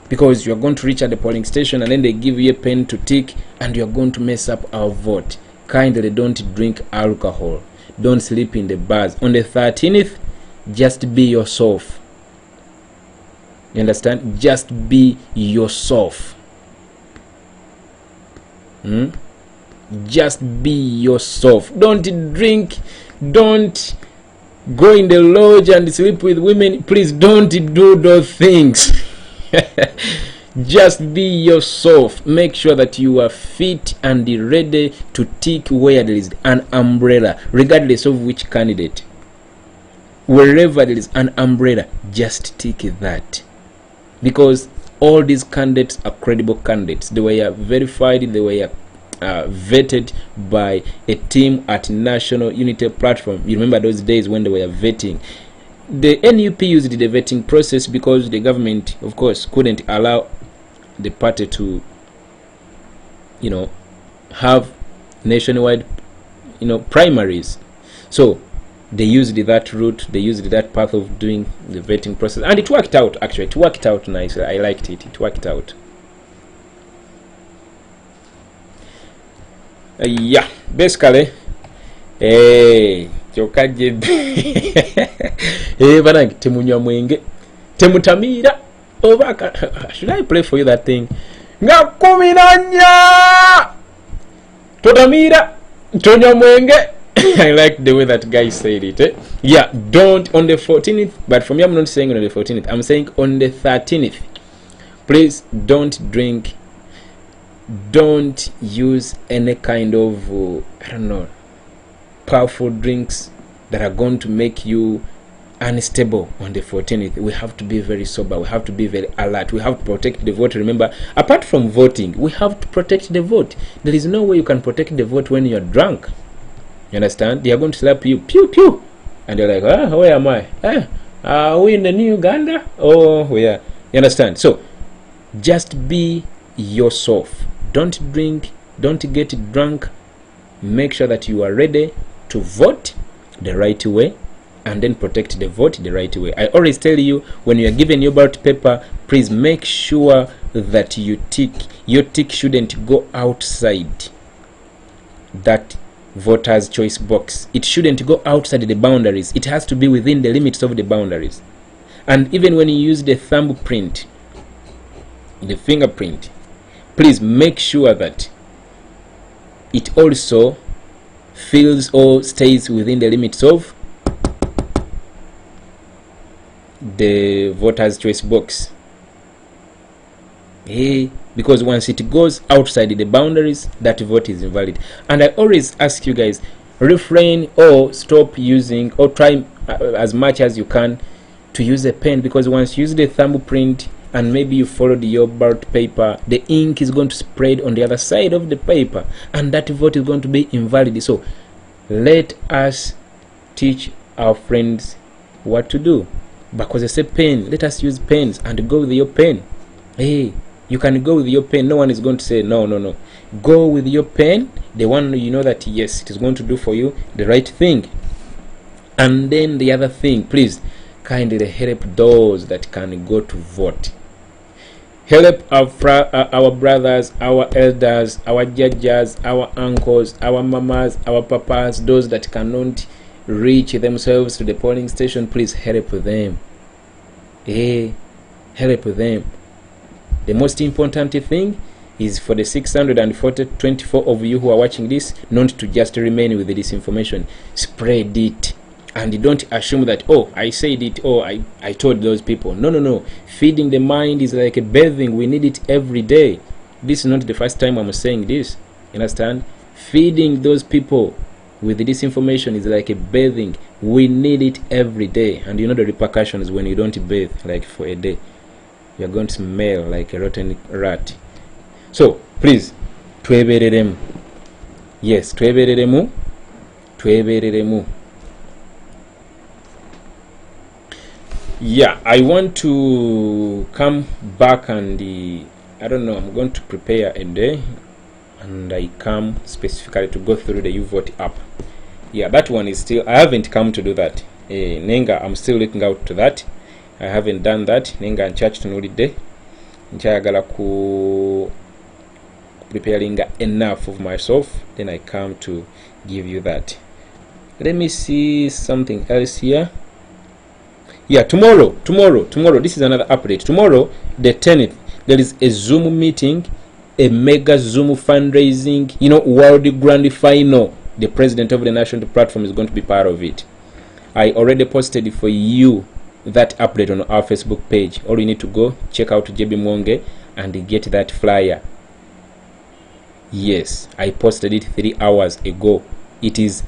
because you are going to reach at the polling station and then they give you a pen to tick, and you are going to mess up our vote. Kindly don't drink alcohol. Don't sleep in the bars. On the 13th, just be yourself. You understand? Just be yourself. Just be yourself. Don't drink. Don't go in the lodge and sleep with women. Please don't do those things. Just be yourself. Make sure that you are fit and ready to tick where there is an umbrella, regardless of which candidate. Wherever there is an umbrella, just tick that. Because all these candidates are credible candidates. They were verified, they were vetted by a team at National Unity Platform. You remember those days when they were vetting. The NUP used the vetting process because the government, of course, couldn't allow the party to, have nationwide, primaries. So they used that route, they used that path of doing the vetting process, and it worked out. Actually, it worked out nicely. I liked it. It worked out. Yeah, basically, chokaje banange temunywa mwenge temutamira oba. Should I play for you that thing? Nga 14 totamira tonywa mwenge. I like the way that guy said it. Yeah, don't on the 14th, but for me I'm not saying on the 14th, I'm saying on the 13th. Please don't drink, don't use any kind of powerful drinks that are going to make you unstable on the 14th. We have to be very sober, we have to be very alert, we have to protect the vote. Remember, apart from voting, we have to protect the vote. There is no way you can protect the vote when you're drunk. You understand? They are going to slap you, pew pew, and you're like, where am I? Are we in the new Uganda? Oh yeah. You understand? So just be yourself. Don't drink, don't get drunk. Make sure that you are ready to vote the right way, and then protect the vote the right way. I always tell you, when you are given your ballot paper, please make sure that you tick. Your tick shouldn't go outside that voter's choice box. It shouldn't go outside the boundaries. It has to be within the limits of the boundaries. And even when you use the thumbprint, the fingerprint, please make sure that it also fills or stays within the limits of the voter's choice box. Because once it goes outside the boundaries, that vote is invalid. And I always ask you guys, refrain or stop using, or try as much as you can to use a pen, because once you use the thumbprint and maybe you followed your ballot paper, the ink is going to spread on the other side of the paper, and that vote is going to be invalid. So let us teach our friends what to do. Because I say pen, let us use pens and go with your pen. You can go with your pen. No one is going to say no. Go with your pen, the one you know that yes, it is going to do for you the right thing. And then the other thing, please kindly help those that can go to vote. Help our brothers, our elders, our judges, our uncles, our mamas, our papas, those that cannot reach themselves to the polling station. Please help them. Help them. The most important thing is for the 624 of you who are watching this not to just remain with this information. Spread it, and don't assume that, oh, I said it, oh, I told those people. No. Feeding the mind is like a bathing. We need it every day. This is not the first time I'm saying this. You understand? Feeding those people with this information is like a bathing. We need it every day. And you know the repercussions when you don't bathe like for a day. You're going to smell like a rotten rat. So please, twebereremu. Yes, twebereremu. Yeah, I want to come back and I don't know, I'm going to prepare a day and I come specifically to go through the YouVote app. Yeah, that one is still, I haven't come to do that. Nenga, I'm still looking out to that. I haven't done that. Nenga and church tunulide. Nchayagala ku preparing enough of myself. Then I come to give you that. Let me see something else here. Yeah, tomorrow, this is another update. Tomorrow, the 10th, there is a Zoom meeting, a mega Zoom fundraising, world grand final. The president of the national platform is going to be part of it. I already posted for you that update on our Facebook page. All you need to go check out JB Muwonge and get that flyer. Yes, I posted it 3 hours ago. It is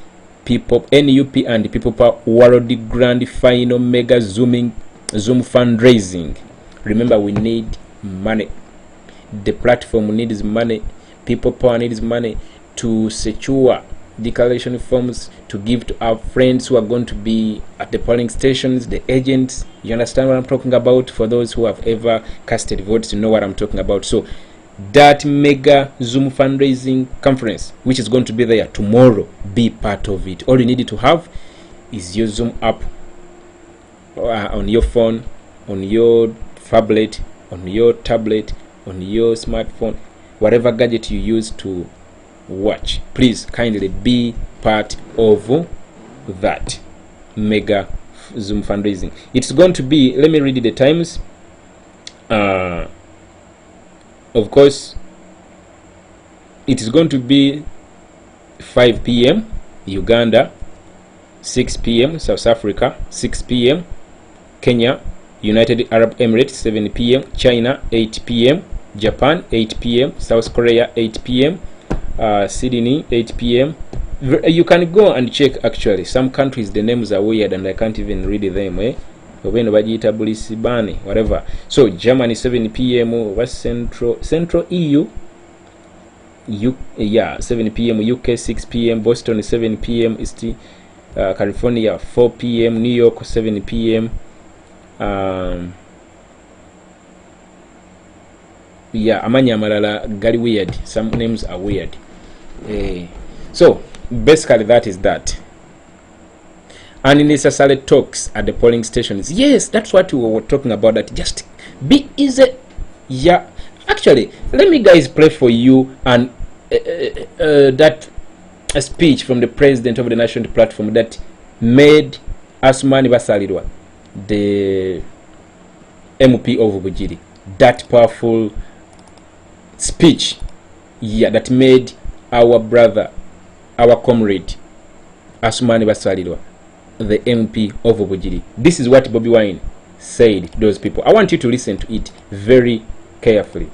People NUP and People Power World Grand Final Mega Zoom fundraising. Remember, we need money. The platform needs money. People Power needs money to secure declaration forms to give to our friends who are going to be at the polling stations, the agents. You understand what I'm talking about? For those who have ever casted votes, you know what I'm talking about. So that mega Zoom fundraising conference, which is going to be there tomorrow, be part of it. All you need to have is your Zoom app on your phone, on your phablet, on your tablet, on your smartphone, whatever gadget you use to watch. Please kindly be part of that mega Zoom fundraising. It's going to be, let me read the times. Of course, it is going to be 5 p.m. Uganda, 6 p.m. South Africa, 6 p.m. Kenya, United Arab Emirates, 7 p.m. China, 8 p.m. Japan, 8 p.m. South Korea, 8 p.m. Sydney, 8 p.m. You can go and check. Actually, some countries the names are weird and I can't even read them. Whatever. So Germany 7 p.m. West Central EU. 7 p.m. UK 6 p.m. Boston 7 p.m. East California 4 p.m. New York 7 p.m. Amanya amalala gali weird. Some names are weird. So basically that is that. Unnecessary talks at the polling stations. Yes, that's what we were talking about. That just be easy. Yeah, actually, let me guys play for you and that a speech from the president of the national platform that made Asmani Basalirwa the MP of Bujiri. That powerful speech, that made our brother, our comrade Asmani Basalirwa the MP of Bujiri. This is what Bobiwine said to those people. I want you to listen to it very carefully.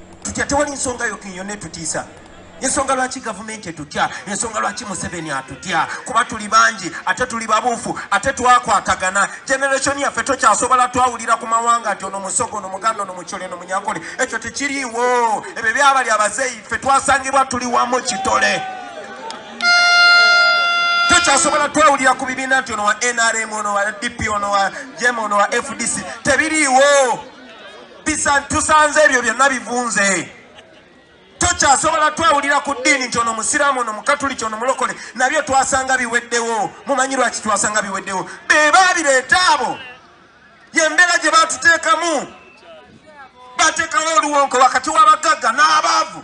Ensonga lwaki gavumenti etutya, ensonga lwaki Museveni atutya, kuba tuli bangi ate tuli babuufu ate twakwatagana. Generation yaffe tokyasobola twawulira ku mawanga ati ono Musogo ono Muganda ono Mukyole ono Munyakole. Ekyo tekiriiwo. Ebyo byabali abazeeyi ffe twasangibwa tuli wamu kitole. Tokyasobola twawulira ku bibiina nti ono wa NRM ono wa DP ono wa JEM ono wa FDC. Tebiriiwo. Tusanze ebyo byonna bivunze. Tokyasobola twawulira ku ddiini nti ono Musiraamu ono Mukatuliki ono Mulokole. Nabyo twasanga biweddewo. Mumanyi lwaki twasanga biweddewo? Be baabireeta abo. Yembeera gye baatuteekamu. Baateekawo oluwonko wakati w'abagagga n'abaavu.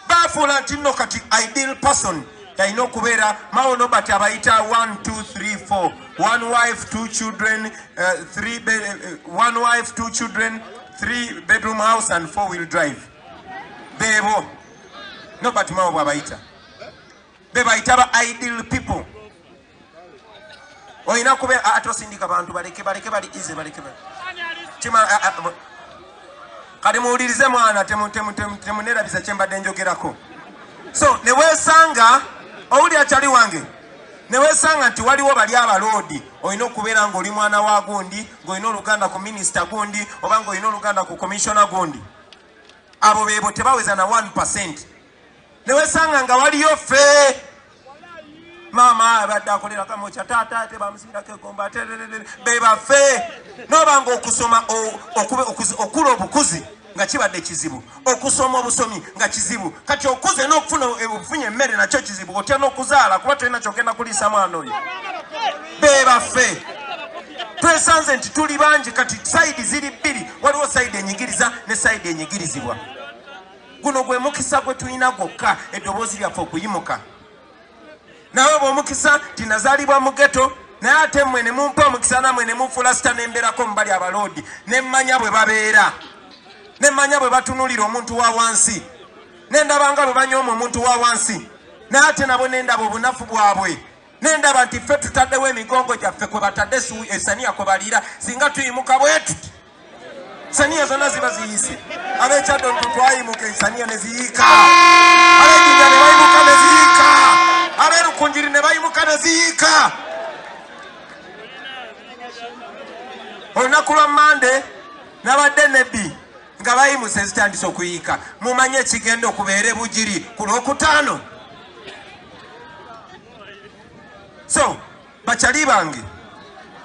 Baafuula nti nno kati ideal person yalina okubeera mawono bati abayita 1 2 3 4 one wife 2 children 1 wife 2 children 3 bedroom house and 4 wheel drive. Bebo no but mawo bwabayita bebayita ba ideal people. Oyina kubeera atosindika bantu baleke bali easy baleke kima kadi muwulirize mwana temunerabisa kyembadde njogerako. So ne weesanga owulira kyali wange ne weesanga nti waliwo bali abaloodi olina okubeera ng'oli mwana wa gundi ng'olina oluganda ku minisita gundi oba ng'olina oluganda ku komishona gundi. Abo bebo tebaweza na 1%. Ne weesanga nga waliyo ffe mama abadde akolera kamocha tata tebamusibirako egomba bebaffe nobanga okusoma okula obukuzi nga kibadde kizibu okusoma obusomi nga kizibu kati okuze n'okufuna obufunye emmere nakyo kizibu otya n'okuzaala kuba tolina kyogenda kuliisa mwana oyo bebaffe twesanze nti tuli bangi kati sayidi ziri bbiri waliwo sayidi enyigiriza ne sayidi enyigirizibwa guno gwe mukisa gwe tulina gwokka eddoboozi lyaffe okuyimuka nawe bw'omukisa tinazaalibwa mu geto naye ate mmwe ne mumpa omukisa nammwe ne munfuula sita nembeerako mubali abaloodi nemmanya bwe babeera nemmanya bwe batunulira omuntu wa wansi nendabanga bwe banyooma omuntu wa wansi naye ate nabo nendaba obunafu bwabwe nendaba nti ffe tutaddewo emigongo gyaffe kwe batadde esaniya kwe baliira singa tuyimuka bwe tuti saniya zonna ziba ziyise ab'ekyadonto twayimuka esaniya ne ziyiika ab'ejjinja ne bayimuka ne ziyiika ab'erukunjiri ne bayimuka ne ziyiika olunaku lwa mande nabadde nebbi nga bayimuse zitandise okuyiika mumanye ekigenda okubeera ebugiri ku lwokutaano so bakyali bange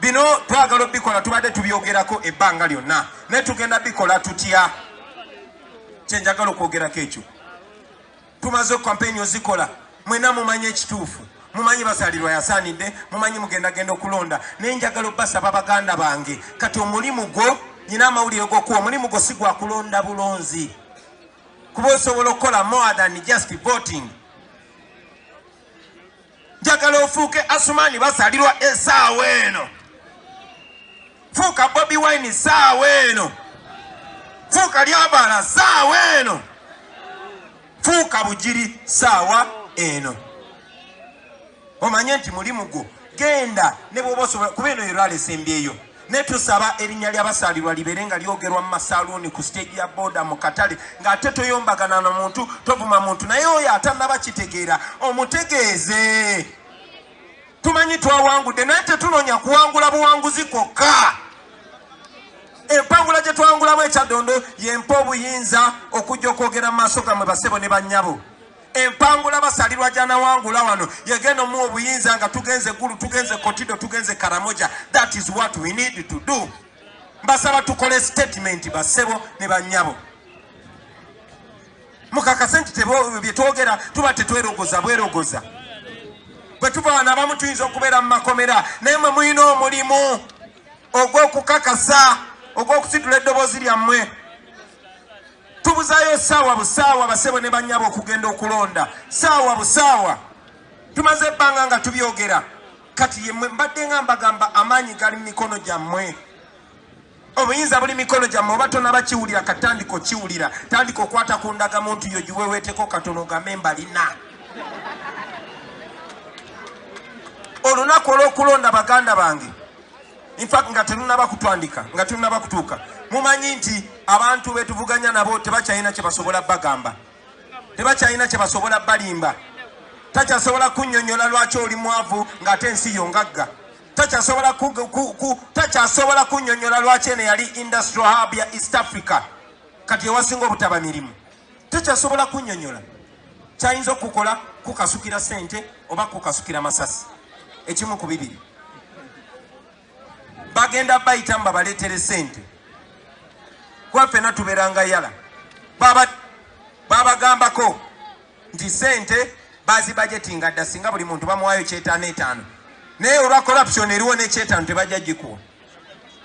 bino twagala obikola tubadde tubyogerako ebbanga lyonna naye tugenda bikola tutya kyenjagala okwogerako ekyo tumaze kampeni ozikola mwena mumanye ekituufu mumanyi basalirwa yasaanidde mumanyi mugendagenda okulonda naye njagala obbasaba baganda bange kati omulimu gwo nyina amawulire gwokuwa omulimu gwo si gwa kulonda bulonzi kuba osobola okukola more than just voting njagala ofuuke Asumani basalirwa essaawa eno fuuka Bobiwine ssaawa eno fuuka Lyabala ssaawa eno fuuka Bugiri ssaawa eno omanye nti mulimu gwo genda ne bw'oba osobola kuba eno yerwalesa embyeyo ne tusaba erinnya ly'abasalirwa libeere nga lyogerwa mu masaluuni ku siteegi ya booda mu katale ng'ate toyombagana na muntu tovuma muntu naye oyo atannaba kitegeera omutegeeze tumanyi twawangudde naye tetunoonya kuwangula buwanguzi kwokka empangula gye twawangulamu ekyaddondo yempa obuyinza okujja okwogera mu maaso gammwe basebo ne bannyabo empangula basalirwa janawangula wano yegenda mu obuyinza nga tugenze gulu tugenze kotido tugenze karamoja. That is what we need to do. Mbasaba tukole statement basebo ne bannyabo mukakase nti byetwogera tuba tetwerogoza bwerogoza bwe tuba wana abamu tuyinza okubeera mu makomera naye mwe mulina omulimu ogw'okukakasa ogw'okusitula eddoboozi lyammwe tubuzayo ssaawa busaawa basebo ne bannyabo okugenda okulonda ssaawa busaawa tumaze ebbanga nga tubyogera kati yemmwe mbadde nga mbagamba amaanyi gali mu mikono gyammwe obuyinza buli mikono gyammwe oba tonaba kiwulira katandika okiwulira tandika okwata ku ndagamuntu yo giweweeteko katono gambe mbalina olunaku olw'okulonda baganda bange infact nga tenunaba kutwandika nga tenunaba kutuuka mumanyi nti abantu betuvuganya nabo tebakyalina kye basobola bagamba tebakyalina kye basobola balimba takyasobola kunnyonnyola lwaki oli mwavu ng'ate ensi yo ngagga takyasobola kunnyonnyola lwaki eno yali industrial hub ya East Africa kati ewasinga obutaba mirimu takyasobola kunnyonnyola kyayinza okukola kukasukira sente oba kukasukira masasi ekimu ku bibiri bagenda bayita mbabaleetere sente kuba ffenna tubeeranga yala babagambako nti sente bazibajetinga dda singa buli muntu bamuwaayo kyetaano naye olwa corruption eriwo n'ekyetaano tebajja gikuwa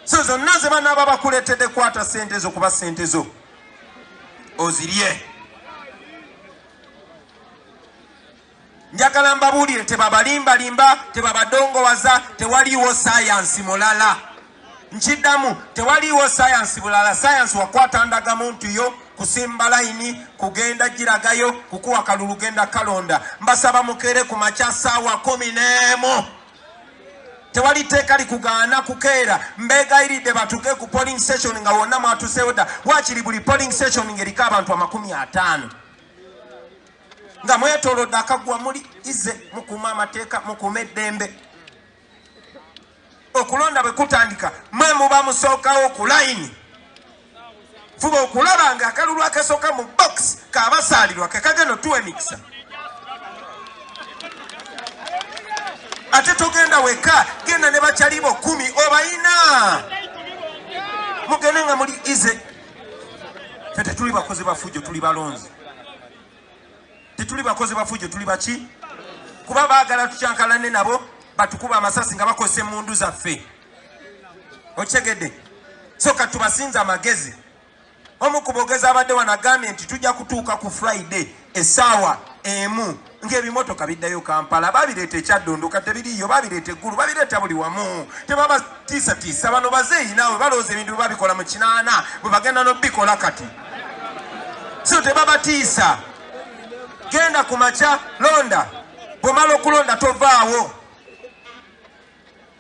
so zonna ze banaaba bakuleetedde kwata sente zo kuba sente zo ozirye njagala mbabuulire tebabalimbalimba tebabadongowaza tewaliiwo sayansi mulala nkiddamu tewaliiwo sayansi bulala sayansi wakwata ndagamuntu yo kusimba layini kugenda giragayo kukuwa kalulu genda kalonda mbasaba mukere ku makya ssaawa 11 tewali teeka likugaana kukeera mbeegayiridde batuke ku polling station nga wonna mwatuseewo dda waakiri buli polling station ng'eriko abantu 50 nga mwetolodde akaggwa muli ize mukuuma amateeka mukuuma eddembe okulonda bwe kutandika mwe muba musookawo ku layini fuba okulaba nga akalulu akasooka mu box kaabasaalirwa kekagenda otuwa emikisa ate togenda weka genda ne bakyalibo 10 obayina mugende nga muli ize fe tetuli bakozi bafujo tuli balonzi tetuli bakozi bafujo tuli baki kuba baagala tukyankalane nabo batukuba amasasi nga bakozesa emundu zaffe okyegedde so katubasinza amagezi omu ku boogezi abadde wanagambye nti tujja kutuuka ku Friday essaawa emu ng'ebimotoka biddayo Kampala babireeta ekyaddondo kate biriyo babireeta eggulu babireeta buli wamu tebabatiisatiisa bano bazeeyi naawe balowooza ebintu bye babikola mu 8 bwe bagenda n'obikola kati so tebabatiisa genda ku makya londa bw'omala okulonda tovaawo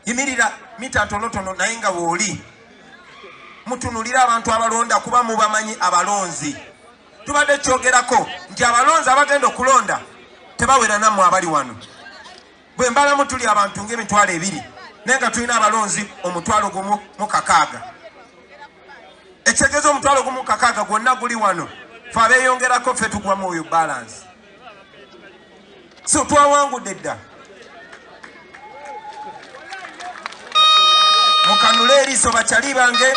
yimirira mita ntonotono naye nga wooli mutunulira abantu abalonda kuba mubamanyi abalonzi tubadde kyogerako nti abalonzi abagenda okulonda tebawera nammwe abali wano bwe mbalamu tuli abantu ng'emitwalo 2 naye nga tulina abalonzi omutwalo gumu mu 6 ekitegeeza omutwalo gumu mu 6 gwonna guli wano fe abeeyongerako ffe tugwamu oyo balance so twawangudde dda mukanule eriiso bakyali bange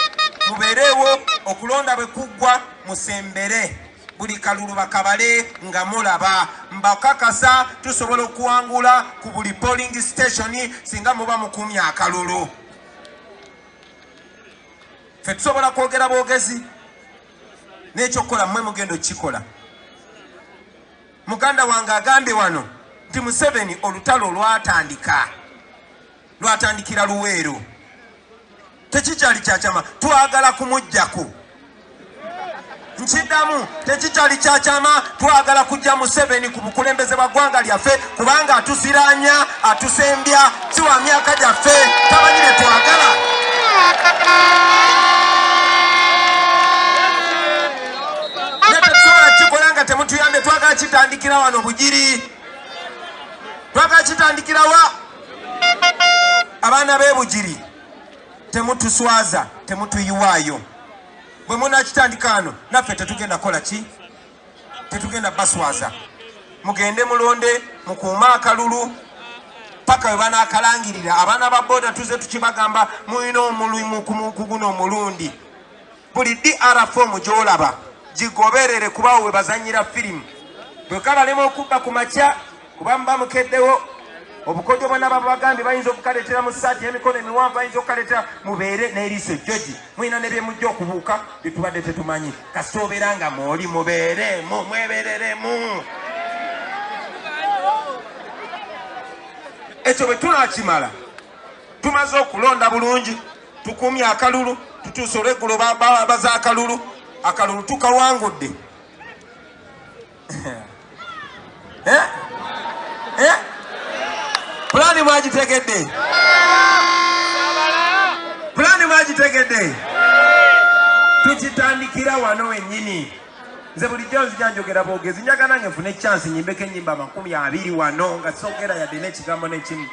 mubeereewo okulonda bwe kuggwa musembere buli kalulu bakabale nga mulaba mbakakasa tusobola okuwangula ku buli polling station singa muba mukumye akalulu fe tusobola kwogera bwogezi n'ekyokukola mmwe mugenda okukikola muganda wange agambye wano nti Museveni olutalo lwatandikira Luweero tekikyali kyakyama twagala kumuggyako nkiddamu tekikyali kyakyama twagala kujja Museveni ku bukulembeze bwa ggwanga lyaffe kubanga atusiranya atusembya si wa myaka gyaffe tamanyi bye twagala ne tetusobola kikola nga temutuyambe twagala kitandikira wano Bugiri twagala kitandikira wa abaana b'e Bugiri temutuswaza temutuyiwaayo bwe munakitandika ano naffe tetugenda kola ki tetugenda baswaza mugende mulonde mukuuma akalulu paka we banaakalangirira abaana ba boda tuze tukibagamba mulina omulimu ku guno omulundi buli DR4 gy'olaba gigoberere kubawo we bazanyira firimu bwe kabalema okubba ku makya kuba muba mukeddewo obukodyo bwonna babagambye bayinza okukaleetera mu ssaati y'emikono emiwanvu bayinza okukaleetera mubeere n'eriiso jjogi mulina ne bye mujja okubuuka bye tubadde tetumanyi kasita obeera nga mwoli mubeeremu mwebereremu ekyo bwe tunaakimala tumaze okulonda bulungi tukumye akalulu tutuuse olweggulo baza akalulu tukawangudde Pulani mwagitegedde? Pulani mwagitegedde? Tukitandikira wano wennyini. Nze bulijjo nzija njogera bwogezi njagala nange nfune chance nyimbeko ennyimba 20 wano nga sogera yadde n'ekigambo n'ekimu.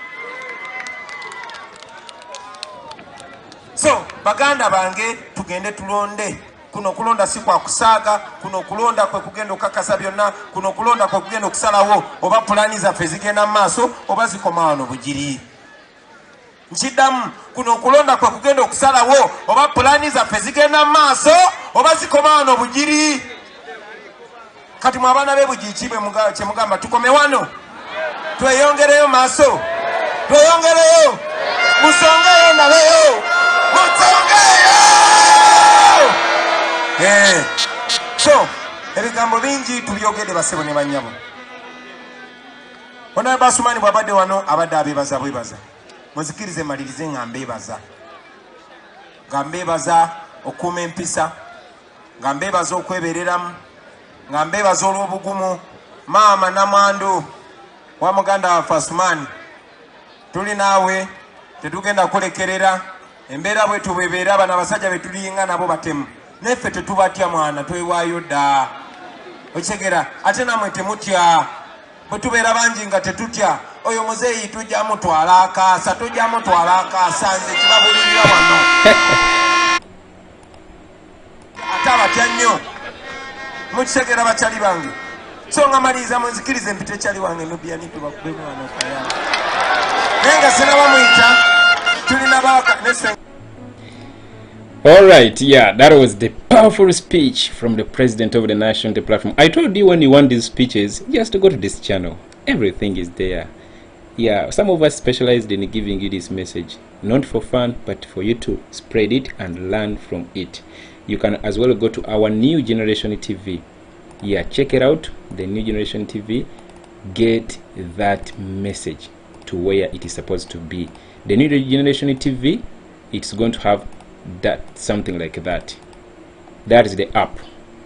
So baganda bange tugende tulonde. Kuno kulonda si kwa kusaaga, kuno kulonda kwe kugenda okukakasa byonna, kuno kulonda kwe kugenda okusalawo oba pulani zaffe zigenda mu maaso oba zikoma wano Bugiri. Nkiddamu kuno kulonda kwe kugenda okusalawo oba pulani zaffe zigenda mu maaso oba zikoma wano Bugiri. Kati mu abaana b'e Bugiri kye mugamba tukome wano tweyongereyo maaso tweyongereyo musongeyo naleyo musongeyo. So ebigambo bingi tubyogedde basebo ne bannyabo. Ono Basumani bw'abadde wano abadde abeebaza bwebaza. Muzikirize malirize nga mbeebaza. Nga mbeebaza okuuma empisa, nga mbeebaza okwebereramu, nga mbeebaza olw'obugumu. Maama Namwandu wa muganda wa Basumani tuli naawe tetugenda kulekerera embeera bwe tubeera abana abasajja be tulinga nabo batemu. Neffe tetubatya mwana twewaayo dda okigera ate namwe temutya bwe tubeera bangi nga tetutya oyo muzeeyi tujja mutwala akaasa tujja mutwala akaasa nze kibabulirira wano ate abatya nnyo mukisegera bakyali bange so nga maliriza munzikirize mpite kyali wange nubyani tubakube mwana okayamba nenga sinabamuyita tulina bawaka nese. All right, yeah, that was the powerful speech from the president of the national platform. I told you when you want these speeches, just go to this channel. Everything is there. Yeah, some of us specialized in giving you this message, not for fun, but for you to spread it and learn from it. You can as well go to our New Generation TV. Yeah, check it out, the New Generation TV. Get that message to where it is supposed to be. The New Generation TV, it's going to have that, something like that. That is the app,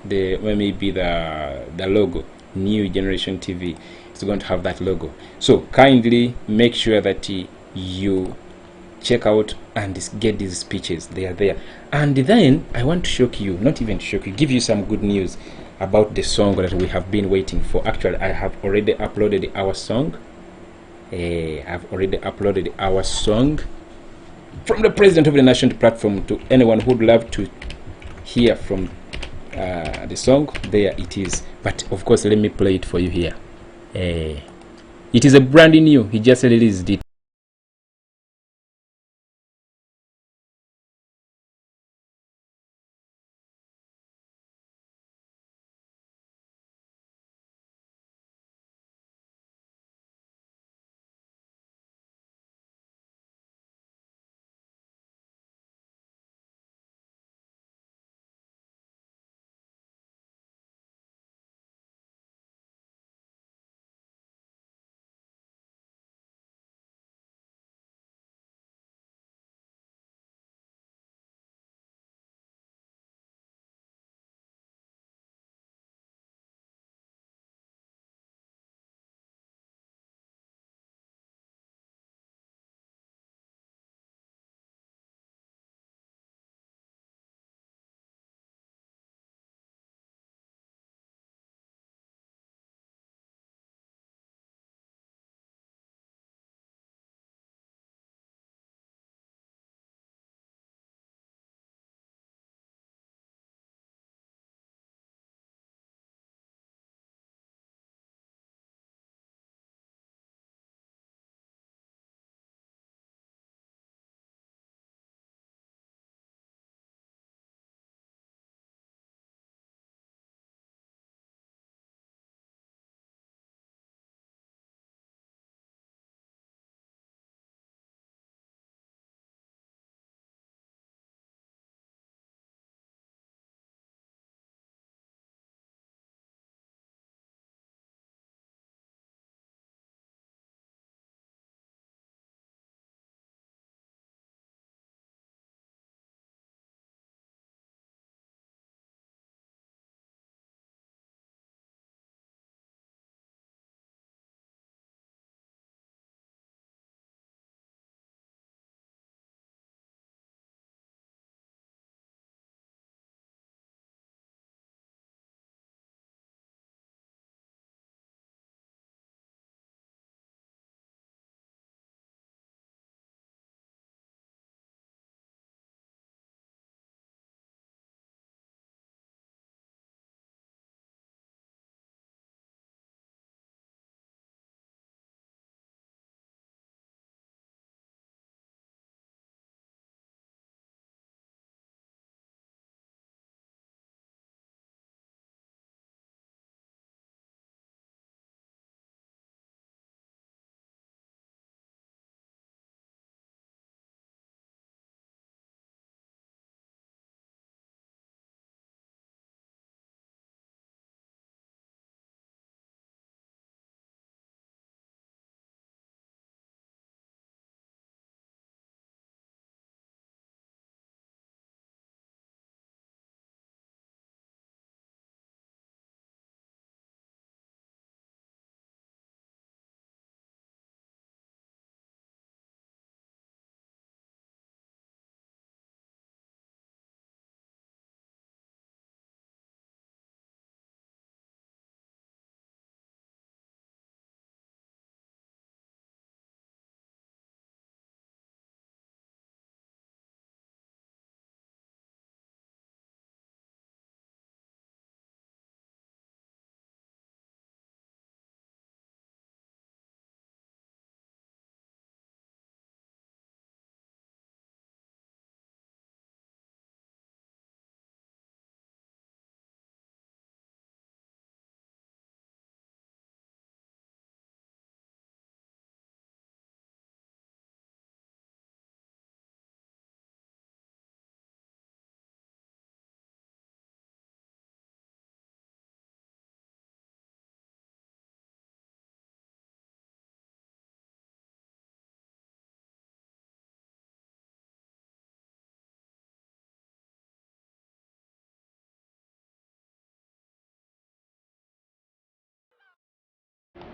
the maybe the logo. New Generation TV, it's going to have that logo. So kindly make sure that you check out and get these speeches. They are there. And then I want to shock you, not even shock you, give you some good news about the song that we have been waiting for. Actually, I have already uploaded our song. I've already uploaded our song from the president of the national platform to anyone who would love to hear from the song. There it is. But of course, let me play it for you here. It is a brand new. He just released it.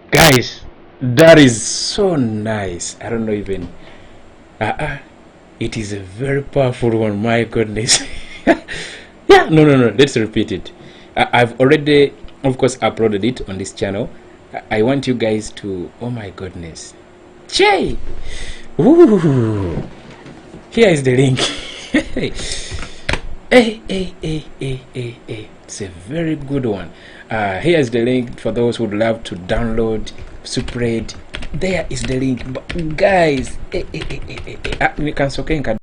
Guys, that is so nice. I don't know even. It is a very powerful one. My goodness. Yeah, no. Let's repeat it. I've already, of course, uploaded it on this channel. I want you guys to. Oh my goodness. Che! Ooh. Here is the link. Hey. It's a very good one. Here's the link for those who would love to download, spread. There is the link. But guys, we can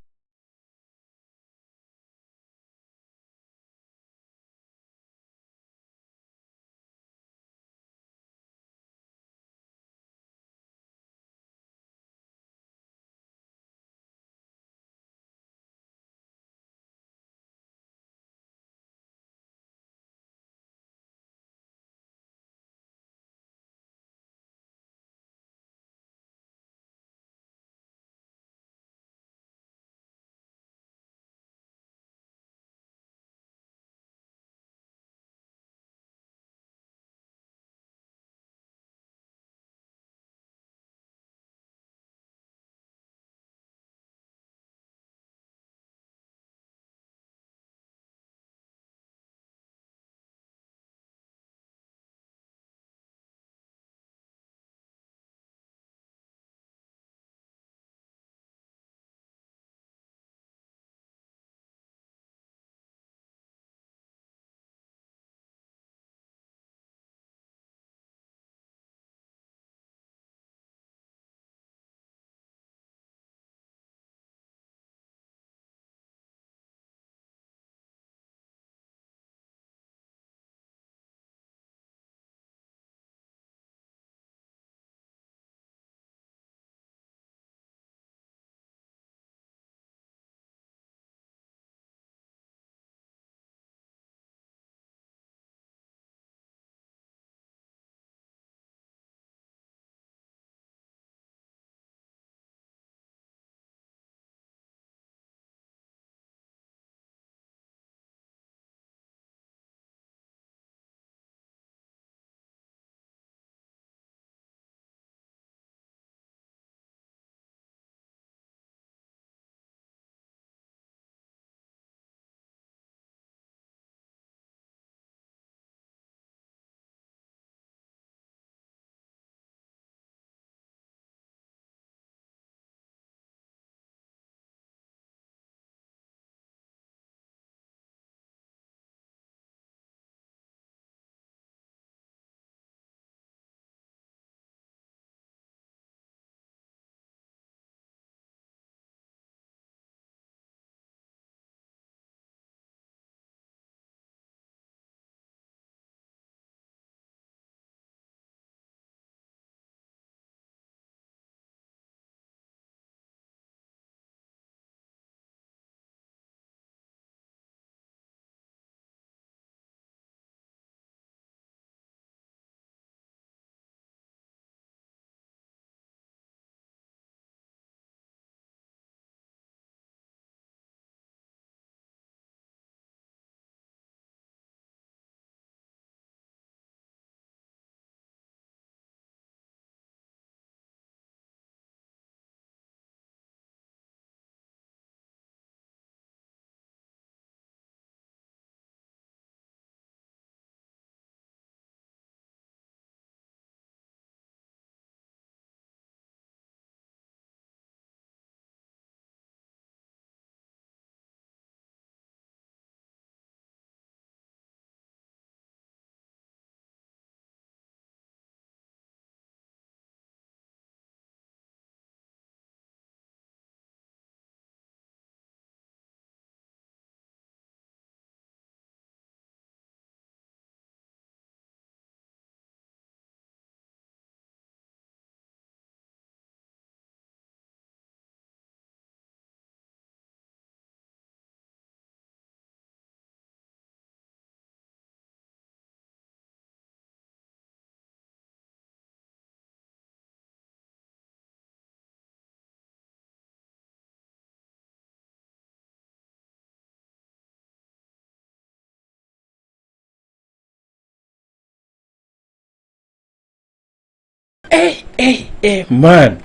Hey, man.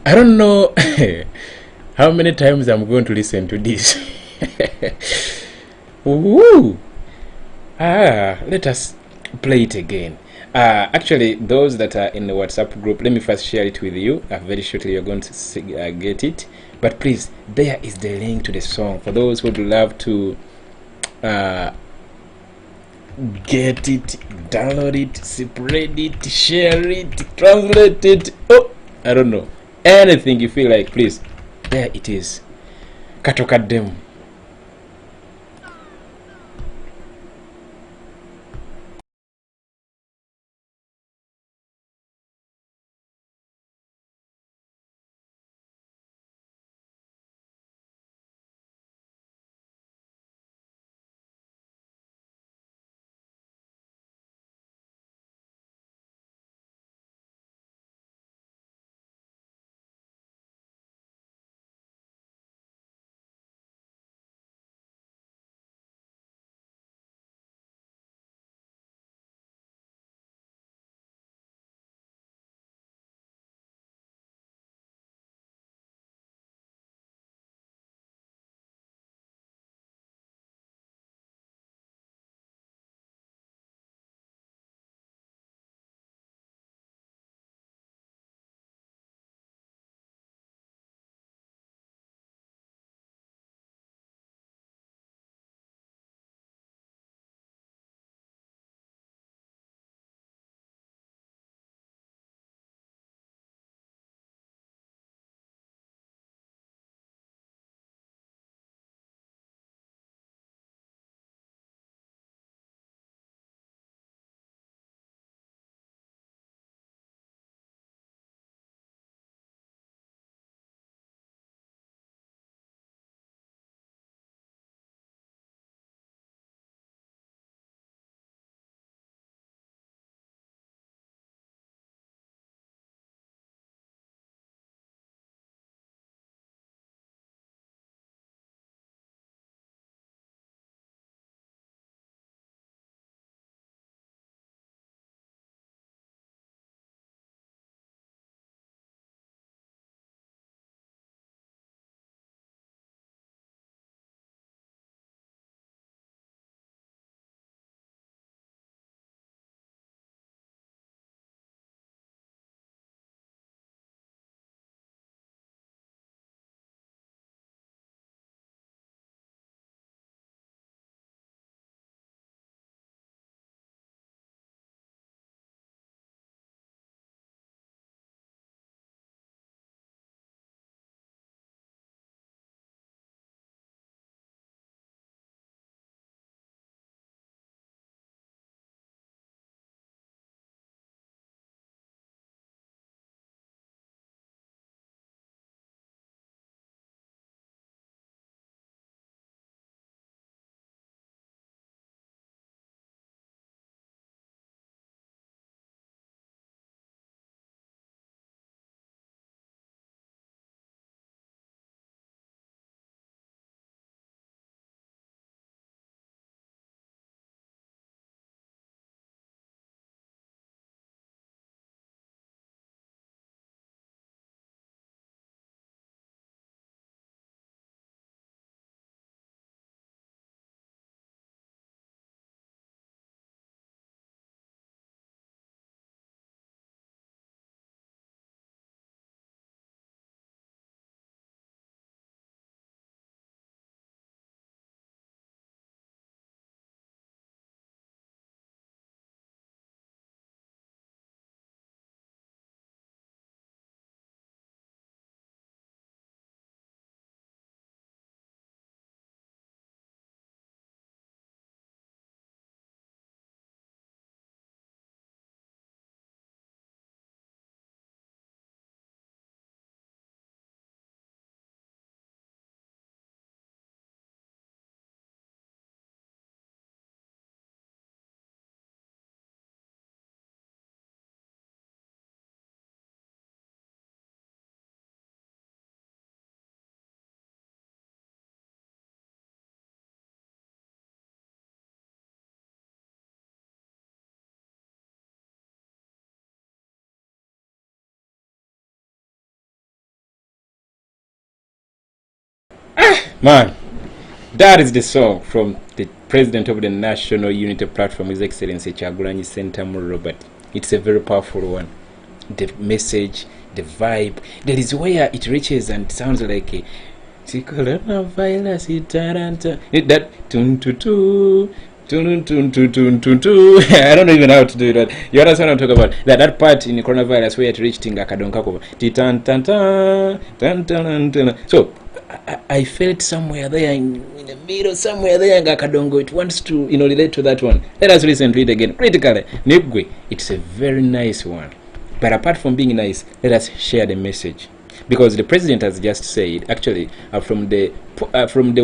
I don't know how many times I'm going to listen to this. Woo! Let us play it again. Actually, those that are in the WhatsApp group, let me first share it with you. Very shortly, you're going to see, get it. But please, there is the link to the song for those who would love to get it, download it, spread it, share it, translate it. Oh, I don't know. Anything you feel like, please. There it is. Katoka dem. Man, that is the song from the president of the National Unity Platform, His Excellency Kyagulanyi Ssentamu Robert. It's a very powerful one. The message, the vibe, there is where it reaches and sounds like a coronavirus. That tun tu tu. Tun, tun, tun, tun, tun, tun. I don't even know how to do that. You understand what I'm talking about? That part in the coronavirus where it reached in Gakadonkakoba. So I felt somewhere there in the middle, somewhere there in Gakadongo. It wants to, relate to that one. Let us listen to it again. Critically, Nibwe, it's a very nice one. But apart from being nice, let us share the message. Because the president has just said, actually, from the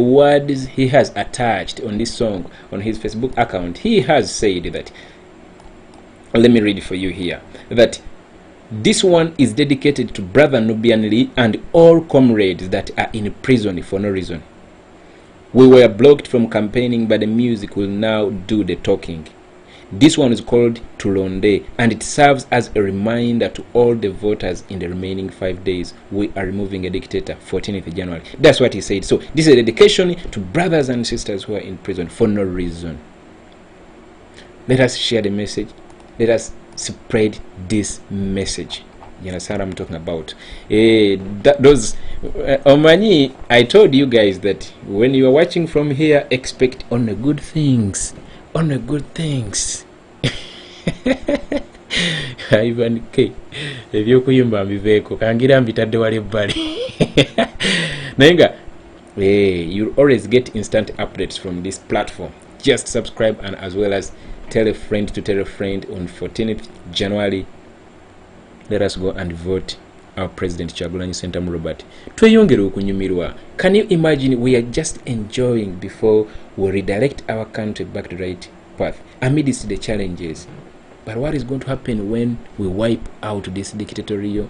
words he has attached on this song on his Facebook account, he has said that, let me read it for you here, that this one is dedicated to Brother Nubian Lee and all comrades that are in prison for no reason. We were blocked from campaigning, but the music will now do the talking. This one is called Tulonde, and it serves as a reminder to all the voters in the remaining 5 days. We are removing a dictator, 14th January. That's what he said. So this is a dedication to brothers and sisters who are in prison for no reason. Let us share the message. Let us spread this message. You understand what I'm talking about? Omani, I told you guys that when you are watching from here, expect only good things. On the good things. Ivan K. Ebyokuyimba mbiveeko kangira mbitadde wali ebbali. Nayenga, you always get instant updates from this platform. Just subscribe and as well as tell a friend to tell a friend on 14th January. Let us go and vote our President Kyagulanyi Ssentamu Robert. Tweyongere okunyumirwa. Can you imagine we are just enjoying before we redirect our country back to the right path amidst the challenges? But what is going to happen when we wipe out this dictatorial,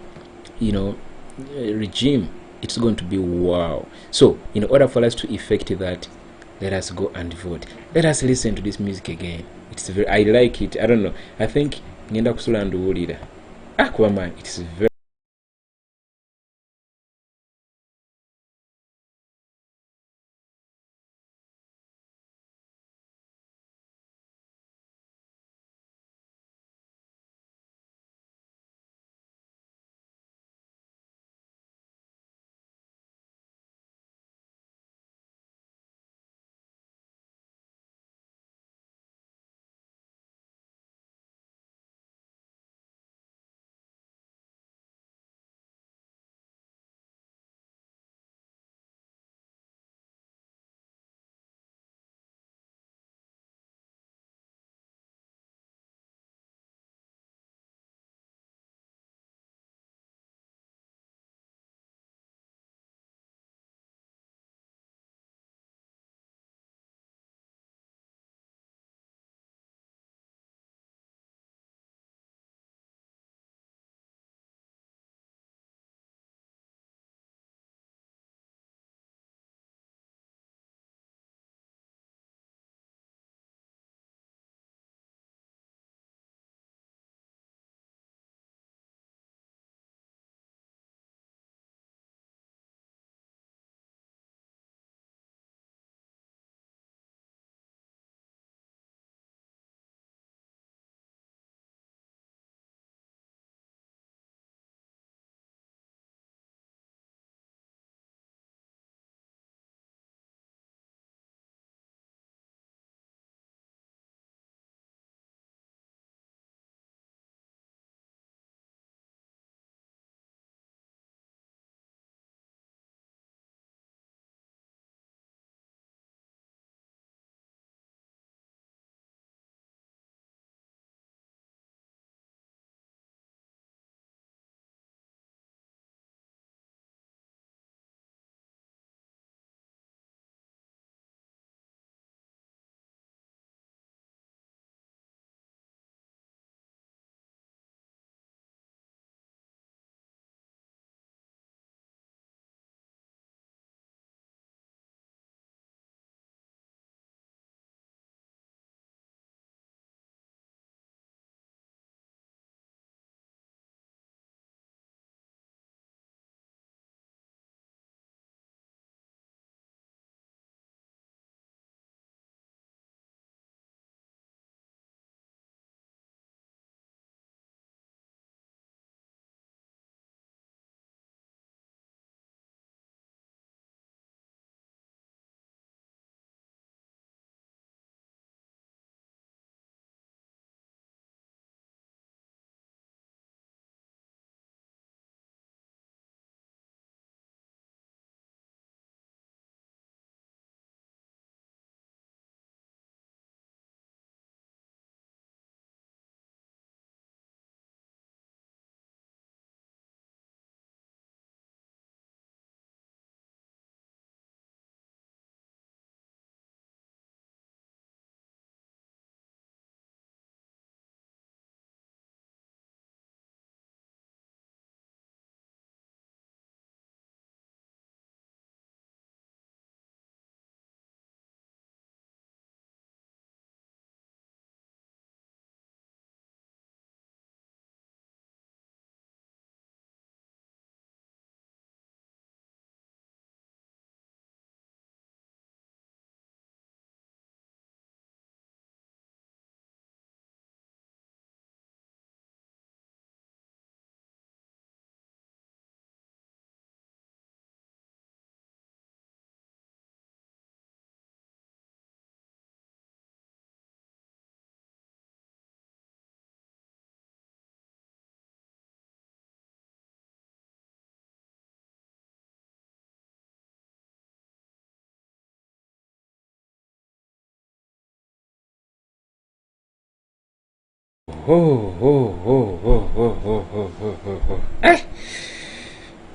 regime? It's going to be wow. So, in order for us to effect that, let us go and vote. Let us listen to this music again. I like it. I don't know. I think ngenda kusula nduwulira. Kuba man, it is very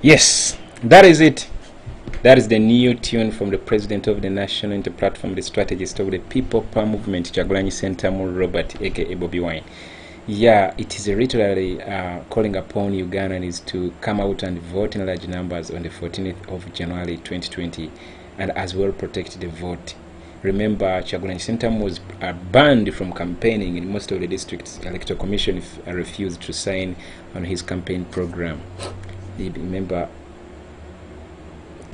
Yes, that is it. That is the new tune from the president of the National Inter-Platform, the strategist of the People Power Movement, Kyagulanyi Ssentamu Robert, aka Bobiwine. Yeah, it is literally calling upon Ugandans to come out and vote in large numbers on the 14th of January 2020 and as well protect the vote. Remember, Kyagulanyi Ssentamu was banned from campaigning in most of the districts. Electoral Commission refused to sign on his campaign program. Remember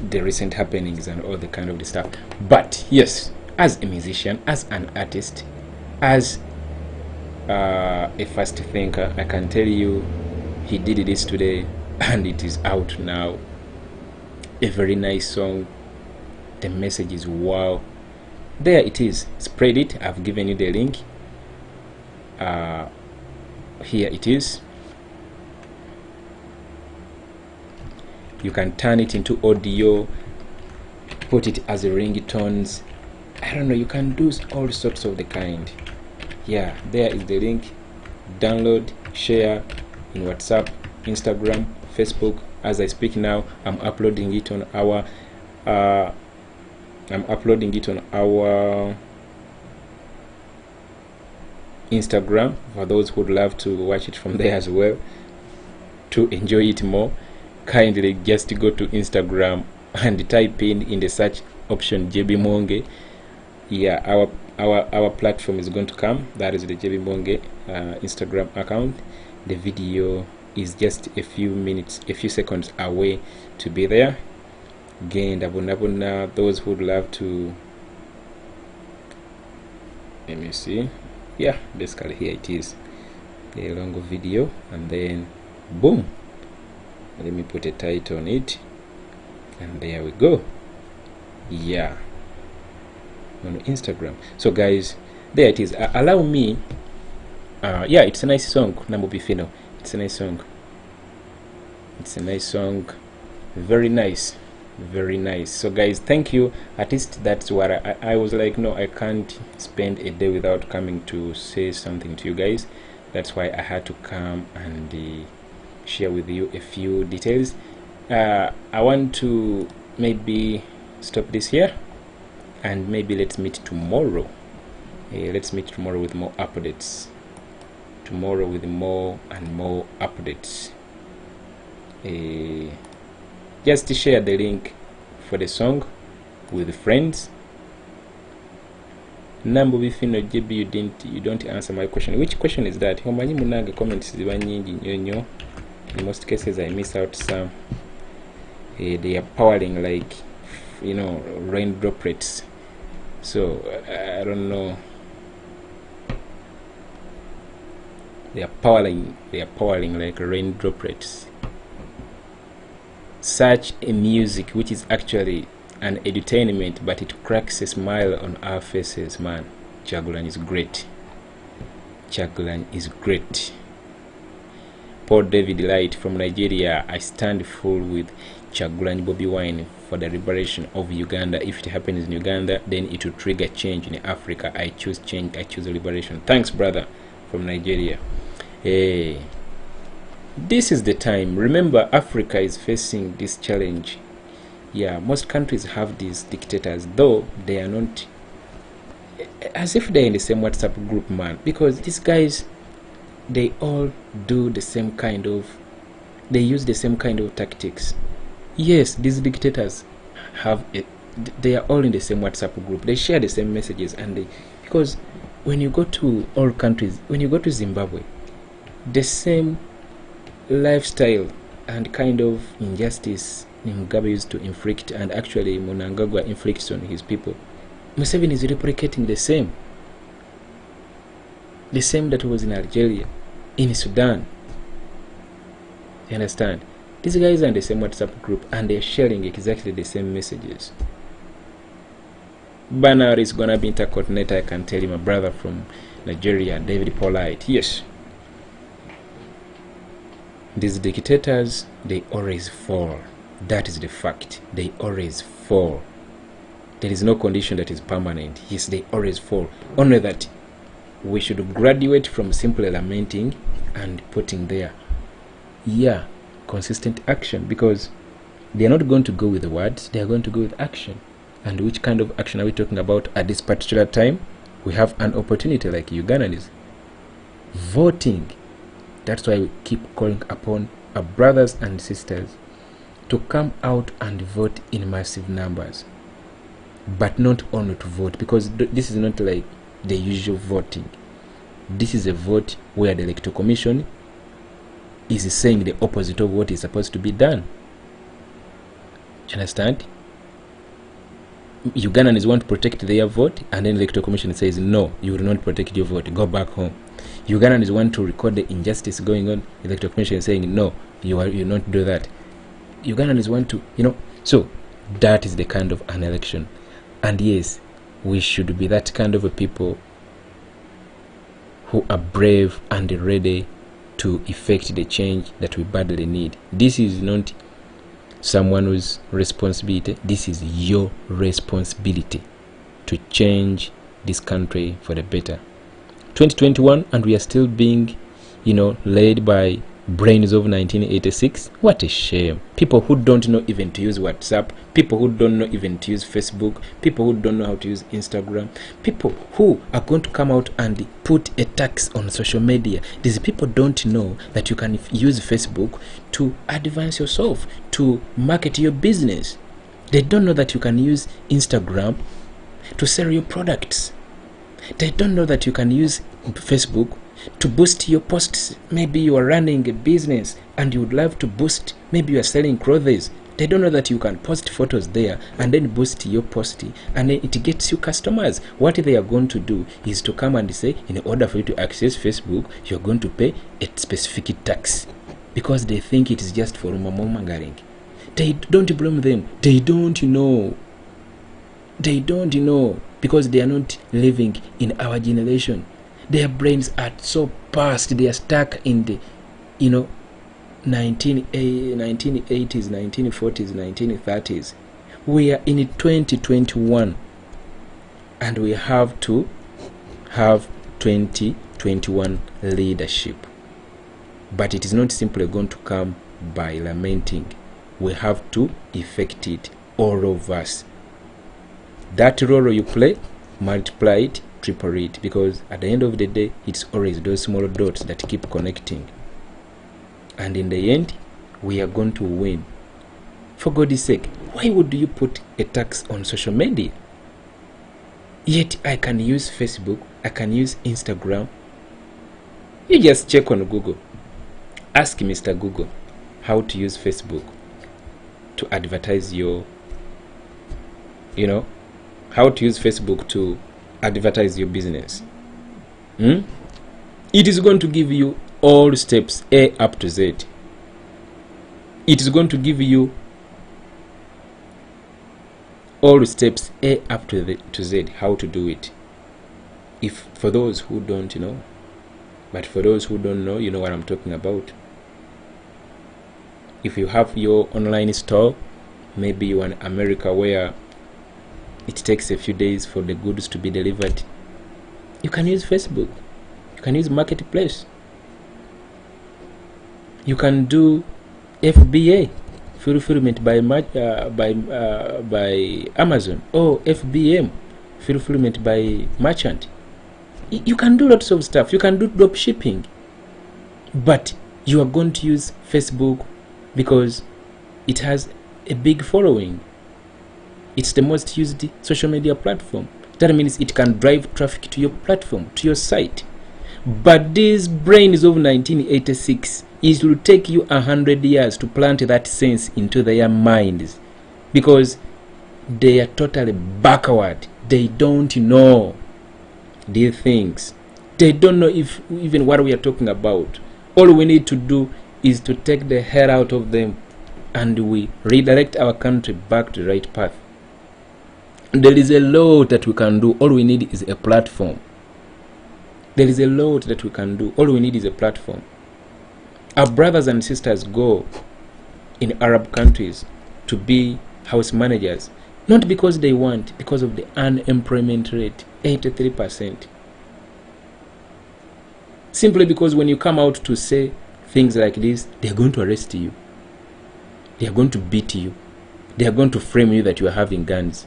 the recent happenings and all the kind of the stuff. But yes, as a musician, as an artist, as a fast thinker, I can tell you he did this today and it is out now. A very nice song. The message is wow. There it is. Spread it. I've given you the link. Here it is. You can turn it into audio, put it as a ringtones. I don't know, you can do all sorts of the kind. Yeah, there is the link. Download, share in WhatsApp, Instagram, Facebook. As I speak now, I'm uploading it on our Instagram for those who would love to watch it from there as well, to enjoy it more. Kindly just go to Instagram and type in the search option JB Muwonge. Yeah, our platform is going to come. That is the JB Muwonge Instagram account. The video is just a few seconds away to be there. Again, those who would love to, let me see. Yeah, basically here it is, a long video, and then boom, let me put a title on it, and there we go. Yeah, on Instagram. So guys, there it is. Allow me, yeah, it's a nice song. Namubifino, it's a nice song. It's a nice song. Very nice, very nice. So guys, thank you. At least that's what I was like, no, I can't spend a day without coming to say something to you guys. That's why I had to come and share with you a few details. I want to maybe stop this here, and maybe let's meet tomorrow. Let's meet tomorrow with more updates. Tomorrow with more and more updates. Just to share the link for the song with friends. Nambo bifino JB, you don't answer my question. Which question is that? Homanyi munaga comments ziba nyingi nyonyo. In most cases I miss out some. They are powering like, you know, rain droplets. So I don't know. They are powering like rain droplets. Such a music which is actually an entertainment, but it cracks a smile on our faces, man. Kyagulanyi is great. Kyagulanyi is great. Paul David Light from Nigeria. I stand full with Kyagulanyi Bobiwine for the liberation of Uganda. If it happens in Uganda, then it will trigger change in Africa. I choose change. I choose liberation. Thanks, brother, from Nigeria. Hey, this is the time. Remember, Africa is facing this challenge. Yeah, most countries have these dictators, though they are not as if they're in the same WhatsApp group, man, because these guys, they all do the same kind of, they use the same kind of tactics. Yes, these dictators have it, they are all in the same WhatsApp group. They share the same messages, and because when you go to all countries, when you go to Zimbabwe, the same lifestyle and kind of injustice Mugabe used to inflict, and actually Mnangagwa inflicts on his people, Museveni is replicating the same that was in Algeria, in Sudan. You understand? These guys are in the same WhatsApp group, and they're sharing exactly the same messages. Banner is gonna be intercontinental, I can tell you, my brother from Nigeria, David Polite. Yes, these dictators, they always fall. That is the fact. They always fall. There is no condition that is permanent. Yes, they always fall. Only that we should graduate from simply lamenting and putting there, yeah, consistent action, because they are not going to go with the words, they are going to go with action. And which kind of action are we talking about at this particular time? We have an opportunity like Ugandans. Voting. That's why we keep calling upon our brothers and sisters to come out and vote in massive numbers. But not only to vote, because this is not like the usual voting. This is a vote where the Electoral Commission is saying the opposite of what is supposed to be done. You understand? Ugandans want to protect their vote, and then the Electoral Commission says, no, you will not protect your vote, go back home. Ugandans want to record the injustice going on, the Electoral Commission is saying, no, you will not do that. Ugandans want to, so that is the kind of an election. And yes, we should be that kind of a people who are brave and ready to effect the change that we badly need. This is not someone's responsibility, this is your responsibility to change this country for the better. 2021, and we are still being led by brains of 1986. What a shame. People who don't know even to use WhatsApp, people who don't know even to use Facebook, people who don't know how to use Instagram, people who are going to come out and put a tax on social media. These people don't know that you can use Facebook to advance yourself, to market your business. They don't know that you can use Instagram to sell your products. They don't know that you can use Facebook to boost your posts. Maybe you are running a business and you would love to boost, maybe you are selling clothes. They don't know that you can post photos there and then boost your post, and then it gets you customers. What they are going to do is to come and say, in order for you to access Facebook, you're going to pay a specific tax, because they think it is just for mongering. They don't blame them. They don't know. They don't know, because they are not living in our generation. Their brains are so past, they are stuck in the 1980s, 1940s, 1930s. We are in 2021, and we have to have 2021 leadership. But it is not simply going to come by lamenting. We have to effect it, all of us. That role you play, multiply it, triple it, because at the end of the day, it's always those small dots that keep connecting, and in the end, we are going to win. For God's sake, why would you put a tax on social media? Yet I can use Facebook, I can use Instagram. You just check on Google, ask Mr. Google how to use Facebook to advertise your how to use Facebook to advertise your business. It is going to give you all steps A up to Z. It is going to give you all steps A up to Z how to do it. If for those who don't know, but for those who don't know, you know what I'm talking about. If you have your online store, maybe you're in America where it takes a few days for the goods to be delivered, you can use Facebook, you can use Marketplace, you can do FBA, fulfillment by Amazon, or FBM, fulfillment by merchant. You can do lots of stuff. You can do drop shipping, but you are going to use Facebook because it has a big following. It's the most used social media platform. That means it can drive traffic to your platform, to your site. But these brains of 1986, it will take you 100 years to plant that sense into their minds, because they are totally backward. They don't know these things. They don't know even what we are talking about. All we need to do is to take the hair out of them, and we redirect our country back to the right path. There is a lot that we can do. All we need is a platform. There is a lot that we can do. All we need is a platform. Our brothers and sisters go in Arab countries to be house managers, not because they want, because of the unemployment rate, 83%. Simply because when you come out to say things like this, they are going to arrest you. They are going to beat you. They are going to frame you that you are having guns.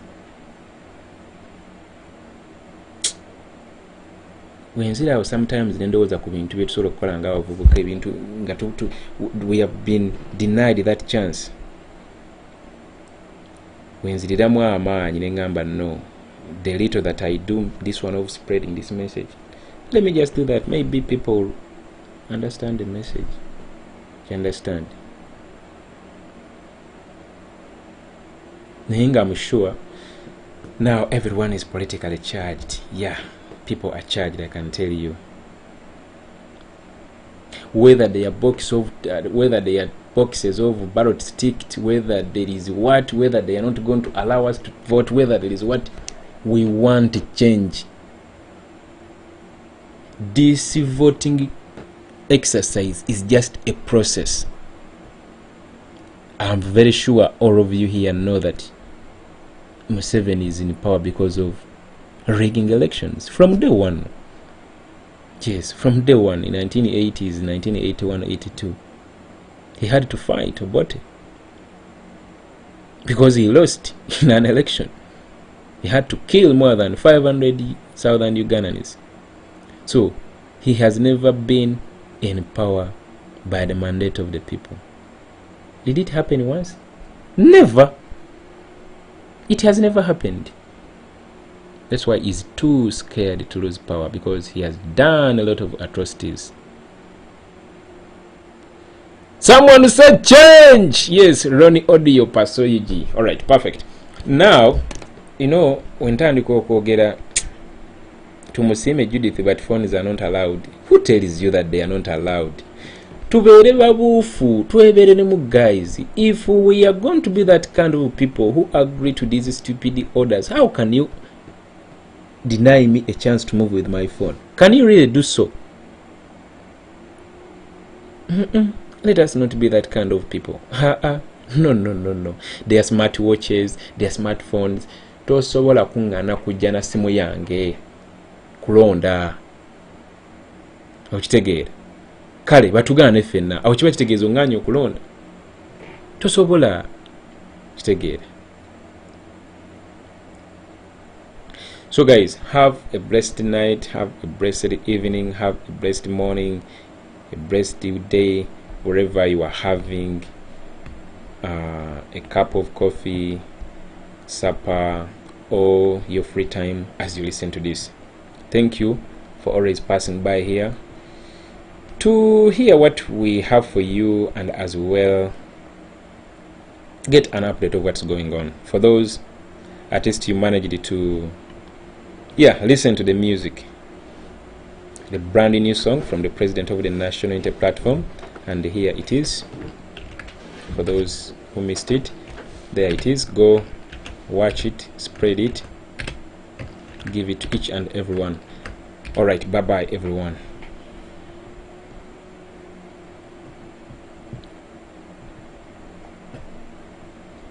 Wenzira sometimes ndowooza ku bintu bye tusobola okukola nga abavubuka ebintu nga we have been denied that chance. Wenziriramu amaanyi ne ngamba no, the little that I do, this one of spreading this message, let me just do that. Maybe people understand the message. You understand? I'm sure now everyone is politically charged. Yeah, people are charged, I can tell you. Whether they are boxes of ballots ticked, whether there is what, whether they are not going to allow us to vote, whether there is what, we want to change. This voting exercise is just a process. I'm very sure all of you here know that Museveni is in power because of rigging elections from day one. Yes, from day one in 1980s, 1981, 82. He had to fight Obote because he lost in an election. He had to kill more than 500 southern Ugandans. So he has never been in power by the mandate of the people. Did it happen once? Never. It has never happened. That's why he's too scared to lose power, because he has done a lot of atrocities. Someone said change! Yes, Ronnie Audio Pasoyiji. Alright, perfect. Now, you know, when Tandiko Kogera Tumusime Judith, but phones are not allowed. Who tells you that they are not allowed? Guys, if we are going to be that kind of people who agree to these stupid orders, how can you deny me a chance to move with my phone? Can you really do so? Let us not be that kind of people. No. They are smart watches, they are smartphones. Tosobola kungana kujana simu yange kulonda. Okitegeera. Kale batugana fenna awo kiba kitegeeza nganya okulonda tosobola kitegeera. So guys, have a blessed night, have a blessed evening, have a blessed morning, a blessed day, wherever you are having a cup of coffee, supper, or your free time as you listen to this. Thank you for always passing by here to hear what we have for you, and as well get an update of what's going on. For those, at least you managed to listen to the music, the brand new song from the president of the National Unity Platform, and here it is. For those who missed it, there it is. Go watch it, spread it, give it to each and everyone. Alright, bye bye everyone.